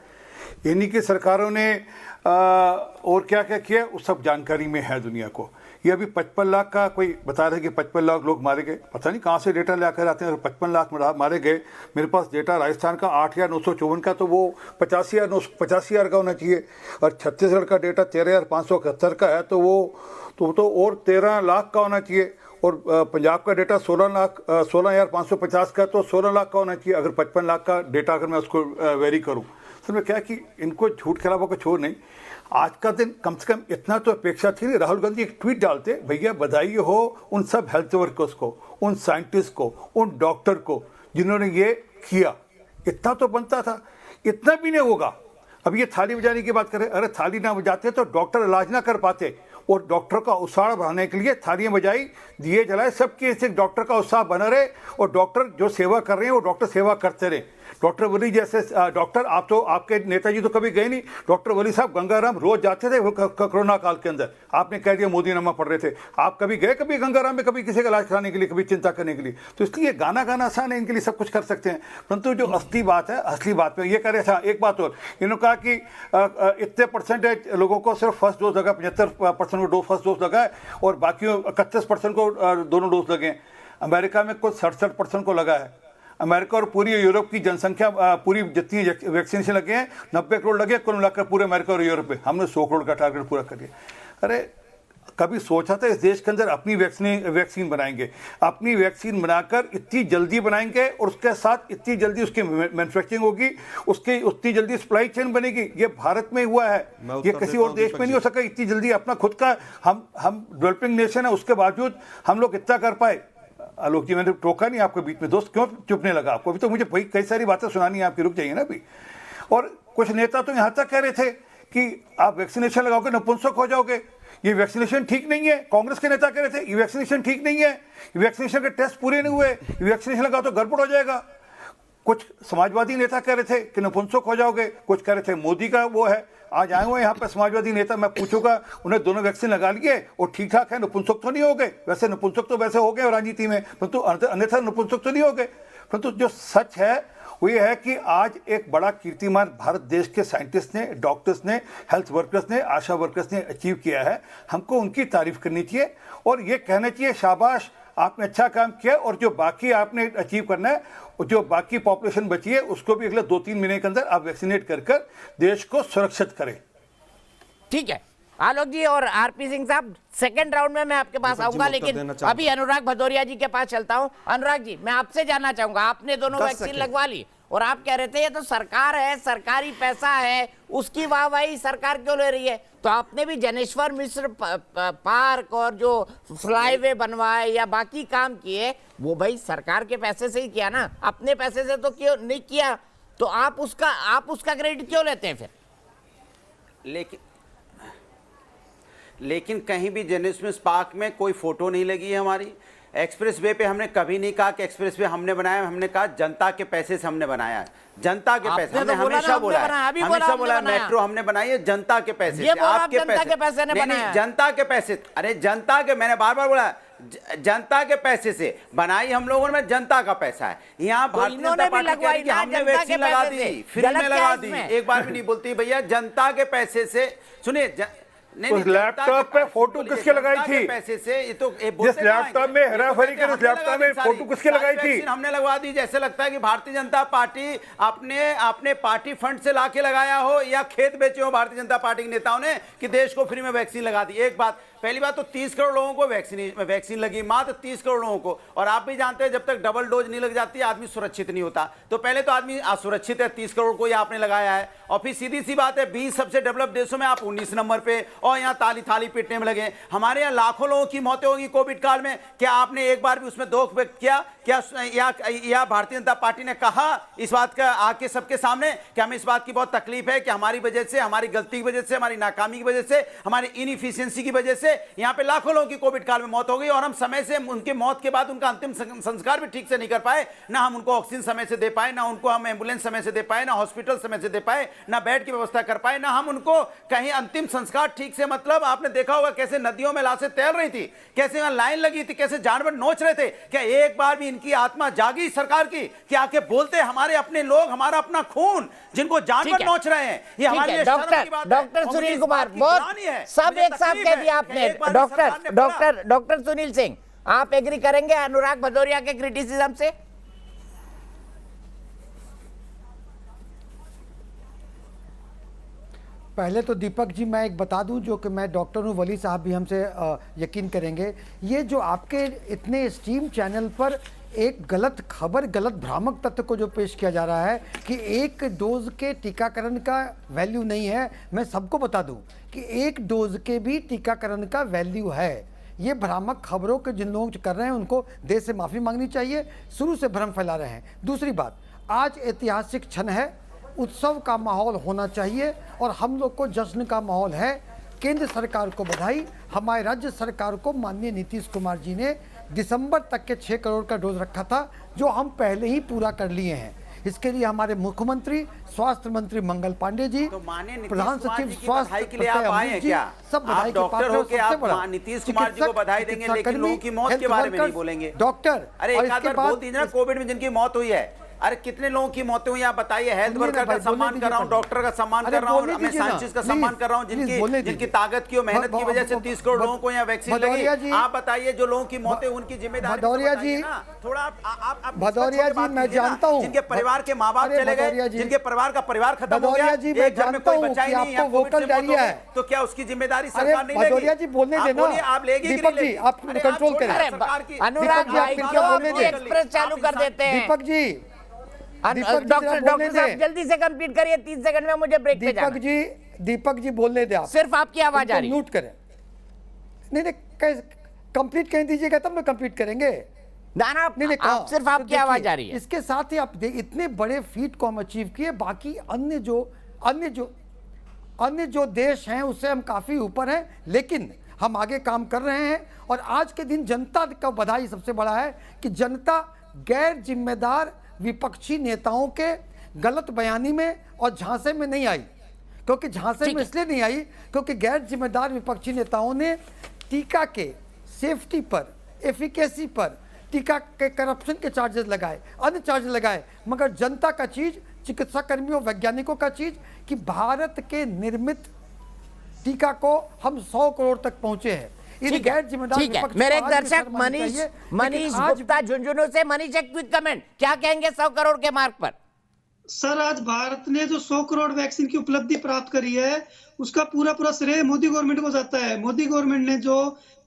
इन्हीं की सरकारों ने और क्या क्या किया उस सब जानकारी में है दुनिया को। ये अभी 55 लाख का कोई बता रहे कि 55 लाख लोग मारे गए, पता नहीं कहाँ से डेटा लेकर आते हैं। 55 लाख मारे गए, मेरे पास डेटा राजस्थान का 8,954 का, तो वो 85,000 का होना चाहिए। और छत्तीसगढ़ का डेटा 13,571 का है, तो वो तो और 13 लाख का होना चाहिए। और पंजाब का डेटा 16,550 का, तो 16 लाख का होना चाहिए। अगर 55 लाख का डेटा अगर मैं उसको वेरी करूँ तो मैं क्या कि इनको झूठ के अलावा कुछ और नहीं। आज का दिन कम से कम इतना तो अपेक्षा थी। राहुल गांधी एक ट्वीट डालते, भैया बधाई हो उन सब हेल्थ वर्कर्स को, उन साइंटिस्ट को, उन डॉक्टर को जिन्होंने ये किया। इतना तो बनता था, इतना भी नहीं होगा। अब ये थाली बजाने की बात करें, अरे थाली ना बजाते तो डॉक्टर इलाज ना कर पाते, और डॉक्टर का उत्साह बढ़ाने के लिए थालियां बजाई, दिए जलाए, सबके इससे डॉक्टर का उत्साह बना रहे और डॉक्टर जो सेवा कर रहे हैं वो डॉक्टर सेवा करते रहे। डॉक्टर वली जैसे डॉक्टर, आप तो आपके नेताजी तो कभी गए नहीं, डॉक्टर वली साहब गंगाराम रोज जाते थे कोरोना काल के अंदर। आपने कह दिया मोदी नामा पढ़ रहे थे, आप कभी गए कभी गंगाराम में, कभी किसी का इलाज कराने के लिए, कभी चिंता करने के लिए? तो इसलिए गाना आसान है, इनके लिए सब कुछ कर सकते हैं। परंतु जो असली बात है, असली बात पे ये कह रहे थे। एक बात और, इन्होंने कहा कि इतने परसेंटेज लोगों को सिर्फ फर्स्ट डोज लगा, 75% को फर्स्ट डोज लगा है और बाकी 31% को दोनों डोज लगे। अमेरिका में कुछ 67% को लगा है। अमेरिका और पूरी यूरोप की जनसंख्या, पूरी जितनी वैक्सीनेशन लगे हैं 90 करोड़ लगे कुल मिलाकर पूरे अमेरिका और यूरोप में। हमने 100 करोड़ का टारगेट पूरा कर दिया। अरे कभी सोचा था इस देश के अंदर अपनी वैक्सीन बनाएंगे, अपनी वैक्सीन बनाकर इतनी जल्दी बनाएंगे और उसके साथ इतनी जल्दी उसकी मैन्युफैक्चरिंग होगी, उसकी उतनी जल्दी सप्लाई चेन बनेगी। ये भारत में हुआ है, ये किसी और देश में नहीं हो सका इतनी जल्दी। अपना खुद का हम डेवलपिंग नेशन है, उसके बावजूद हम लोग इतना कर पाए। आलोक जी, मैंने टोका नहीं आपके बीच में, दोस्त क्यों चुपने लगा आपको? अभी तो मुझे कई सारी बातें सुनानी है आपकी, रुक जाइए ना अभी। और कुछ नेता तो यहाँ तक कह रहे थे कि आप वैक्सीनेशन लगाओगे नपुंसक हो जाओगे। ये वैक्सीनेशन ठीक नहीं है। कांग्रेस के नेता कह रहे थे ये वैक्सीनेशन ठीक नहीं है, वैक्सीनेशन के टेस्ट पूरे नहीं हुए, वैक्सीनेशन लगाओ तो गड़बड़ हो जाएगा। कुछ समाजवादी नेता कह रहे थे कि नपुंसक हो जाओगे, कुछ कह रहे थे मोदी का वो है। आज आए हुए यहाँ पर समाजवादी नेता, मैं पूछूंगा उन्हें दोनों वैक्सीन लगा लिए और ठीक ठाक है, नपुंसक तो नहीं हो गए। वैसे नपुंसक तो वैसे हो गए राजनीति में, परंतु अन्यथा नपुंसक तो नहीं हो गए। परंतु जो सच है वो ये है कि आज एक बड़ा कीर्तिमान भारत देश के साइंटिस्ट ने, डॉक्टर्स ने, हेल्थ वर्कर्स ने, आशा वर्कर्स ने अचीव किया है। हमको उनकी तारीफ करनी चाहिए और ये कहना चाहिए शाबाश आपने अच्छा काम किया, और जो बाकी आपने अचीव करना है, जो बाकी पॉपुलेशन बची है उसको भी अगले 2-3 महीने के अंदर आप वैक्सीनेट कर देश को सुरक्षित करें। ठीक है आलोक जी और आरपी सिंह साहब, सेकंड राउंड में मैं आपके पास आऊंगा, लेकिन अभी अनुराग भदौरिया जी के पास चलता हूं। अनुराग जी, मैं आपसे जानना चाहूंगा, आपने दोनों वैक्सीन लगवा ली और आप कह रहे थे ये तो सरकार है, सरकारी पैसा है, उसकी वाहवाही सरकार क्यों ले रही है? तो आपने भी जनेश्वर मिश्र पार्क और जो फ्लाईवे बनवाए या बाकी काम किए वो भाई सरकार के पैसे से ही किया ना, अपने पैसे से तो क्यों नहीं किया? तो आप उसका क्रेडिट क्यों लेते हैं फिर? लेकिन कहीं भी जनेश्वर पार्क में कोई फोटो नहीं लगी है हमारी। एक्सप्रेस वे पे हमने कभी नहीं कहा कि एक्सप्रेस वे हमने बनाया, हमने कहा जनता के पैसे से हमने बनाया है, जनता के पैसे। हमने हमेशा बोला है मेट्रो हमने बनाई है जनता के पैसे से, आपके पैसे नहीं, जनता के पैसे। अरे जनता के, मैंने बार बार बोला जनता के पैसे से बनाई हम लोगों ने, जनता का पैसा है। यहाँ भारतीय जनता पार्टी कह रही है कि हमने वैक्सीन लगा दी, फ्री में लगा दी, एक बार भी नहीं बोलती भैया जनता के पैसे से। सुनिए उस लैपटॉप पे फोटो किसके लगाई थी? पैसे से ये तो जिस लैपटॉप में हेराफेरी के लैपटॉप में फोटो किसके लगाई थी? हमने लगवा दी। जैसे लगता है कि भारतीय जनता पार्टी अपने पार्टी फंड से लाके लगाया हो या खेत बेचे हो भारतीय जनता पार्टी के नेताओं ने कि देश को फ्री में वैक्सीन लगा दी। एक बात, पहली बात तो 30 करोड़ लोगों को वैक्सीन लगी, मात्र 30 करोड़ लोगों को। और आप भी जानते हैं जब तक डबल डोज नहीं लग जाती आदमी सुरक्षित नहीं होता। तो पहले तो आदमी असुरक्षित है, 30 करोड़ को ही आपने लगाया है। और फिर सीधी सी बात है 20 सबसे डेवलप देशों में आप 19 नंबर पे, और यहाँ ताली थाली पीटने में लगे। हमारे यहाँ लाखों लोगों की मौतें होगी कोविड काल में, क्या आपने एक बार भी उसमें दुख व्यक्त किया? क्या या भारतीय जनता पार्टी ने कहा इस बात का आके सबके सामने कि हमें इस बात की बहुत तकलीफ है कि हमारी वजह से, हमारी गलती की वजह से, हमारी नाकामी की वजह से, हमारी इनएफिशिएंसी की वजह से यहाँ पे लाखों लोगों की कोविड काल में मौत हो गई, और हम समय से उनके मौत के बाद उनका अंतिम संस्कार भी ठीक से नहीं कर पाए। ना हम उनको ऑक्सीजन समय से दे पाए, ना उनको हम एम्बुलेंस समय से दे पाए, ना हॉस्पिटल समय से दे पाए, ना बेड की व्यवस्था कर पाए, ना हम उनको कहीं अंतिम संस्कार ठीक से। मतलब आपने देखा होगा कैसे नदियों में लाशें तैर रही थी, कैसे वहां लाइन लगी थी, कैसे जानवर नोच रहे थे। क्या एक बार भी इनकी आत्मा जागी सरकार की कि आके बोलते हमारे अपने लोग, हमारा अपना खून जिनको जानवर नोच रहे हैं, ये हमारे लिए शर्म की बात है। डॉक्टर सुनील कुमार, बहुत सब एक साथ कह दिया आपने। डॉक्टर सुनील सिंह, आप एग्री करेंगे अनुराग भदौरिया के क्रिटिसिज्म से? पहले तो दीपक जी मैं एक बता दूं, जो कि मैं डॉक्टर हूं, वली साहब भी हमसे यकीन करेंगे, ये जो आपके इतने स्ट्रीम चैनल पर एक गलत खबर, गलत भ्रामक तथ्य को जो पेश किया जा रहा है कि एक डोज के टीकाकरण का वैल्यू नहीं है। मैं सबको बता दूं कि एक डोज के भी टीकाकरण का वैल्यू है। ये भ्रामक खबरों के जिन लोग कर रहे हैं उनको देश से माफ़ी मांगनी चाहिए, शुरू से भ्रम फैला रहे हैं। दूसरी बात, आज ऐतिहासिक क्षण है, उत्सव का माहौल होना चाहिए और हम लोग को जश्न का माहौल है। केंद्र सरकार को बधाई, हमारे राज्य सरकार को माननीय नीतीश कुमार जी ने दिसंबर तक के 6 करोड़ का डोज रखा था, जो हम पहले ही पूरा कर लिए हैं। इसके लिए हमारे मुख्यमंत्री, स्वास्थ्य मंत्री मंगल पांडे जी, प्रधान सचिव स्वास्थ्य के लिए आप आए हैं क्या? सब बधाई के पात्र हो के आप नीतीश कुमार जी को बधाई देंगे, लेकिन लोगों की मौत के बारे में नहीं बोलेंगे। डॉक्टर, अरे एक बार बोल दीजिए ना, कोविड में जिनकी मौत हुई है, अरे कितने लोगों की मौतें हुई आप बताइए। हेल्थ वर्कर का सम्मान कर रहा हूं, डॉक्टर का सम्मान कर रहा हूं, मैं साइंटिस्ट का सम्मान कर रहा हूं, जिनकी ताकत की और मेहनत की वजह से 30 करोड़ लोगों को यहाँ वैक्सीन लगी। आप बताइए जो लोगों की मौतें, उनकी जिम्मेदारी भदौरिया जी, थोड़ा आप भदौरिया जी मैं जानता हूं, जिनके परिवार के माँ बाप चले गए, जिनके परिवार का परिवार खत्म हो गया, एक घर में कोई बचा ही नहीं, आपको वोकल डायरिया है, तो क्या उसकी जिम्मेदारी सरकार नहीं लेगी? भदौरिया जी बोलने देना, आप लेगी? दीपक जी आप कंट्रोल करें। अनुराग भाई क्यों एक्सप्रेस चालू कर देते हैं? दीपक जी, डॉक्टर साहब जल्दी से कंप्लीट करिए, 30 सेकंड में मुझे ब्रेक पे जाना। दीपक जी बोलने दे, आप सिर्फ आपकी आवाज आ रही है, म्यूट करें। नहीं कंप्लीट कहीं दीजिएगा तब मैं कंप्लीट करेंगे। आप सिर्फ आपकी आवाज आ रही है। इसके साथ ही आप इतने बड़े फीट को हम अचीव किए, बाकी अन्य जो अन्य जो देश हैं उससे हम काफ़ी ऊपर हैं, लेकिन हम आगे काम कर रहे हैं। और आज के दिन जनता का बधाई सबसे बड़ा है कि जनता गैर जिम्मेदार विपक्षी नेताओं के गलत बयानी में और झांसे में नहीं आई। क्योंकि झांसे में इसलिए नहीं आई क्योंकि गैर जिम्मेदार विपक्षी नेताओं ने टीका के सेफ्टी पर, एफिकेसी पर, टीका के करप्शन के चार्जेस लगाए, अन्य चार्जेस लगाए, मगर जनता का चीज, चिकित्सा कर्मियों, वैज्ञानिकों का चीज कि भारत के निर्मित टीका को हम 100 करोड़ तक पहुंचे हैं। ठीक है, मेरे एक दर्शक मनीष गुप्ता झुंझुनू से। मनीष, एक क्विक कमेंट, क्या कहेंगे 100 करोड़ के मार्क पर? सर, आज भारत ने जो 100 करोड़ वैक्सीन की उपलब्धि प्राप्त करी है उसका पूरा श्रेय मोदी गवर्नमेंट को जाता है। मोदी गवर्नमेंट ने जो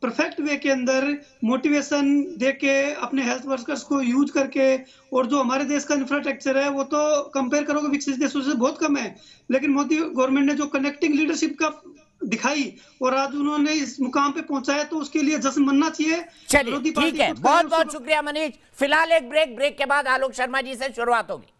परफेक्ट वे के अंदर मोटिवेशन देके अपने हेल्थ वर्कर्स को यूज करके, और जो हमारे देश का इंफ्रास्ट्रक्चर है वो तो कंपेयर करोगे विकसित देशों से बहुत कम है, लेकिन मोदी गवर्नमेंट ने जो कनेक्टिंग लीडरशिप का दिखाई और आज उन्होंने इस मुकाम पे पहुंचाया, तो उसके लिए जश्न मनना चाहिए। चलिए, ठीक है, बहुत बहुत शुक्रिया मनीष। फिलहाल एक ब्रेक के बाद आलोक शर्मा जी से शुरुआत होगी।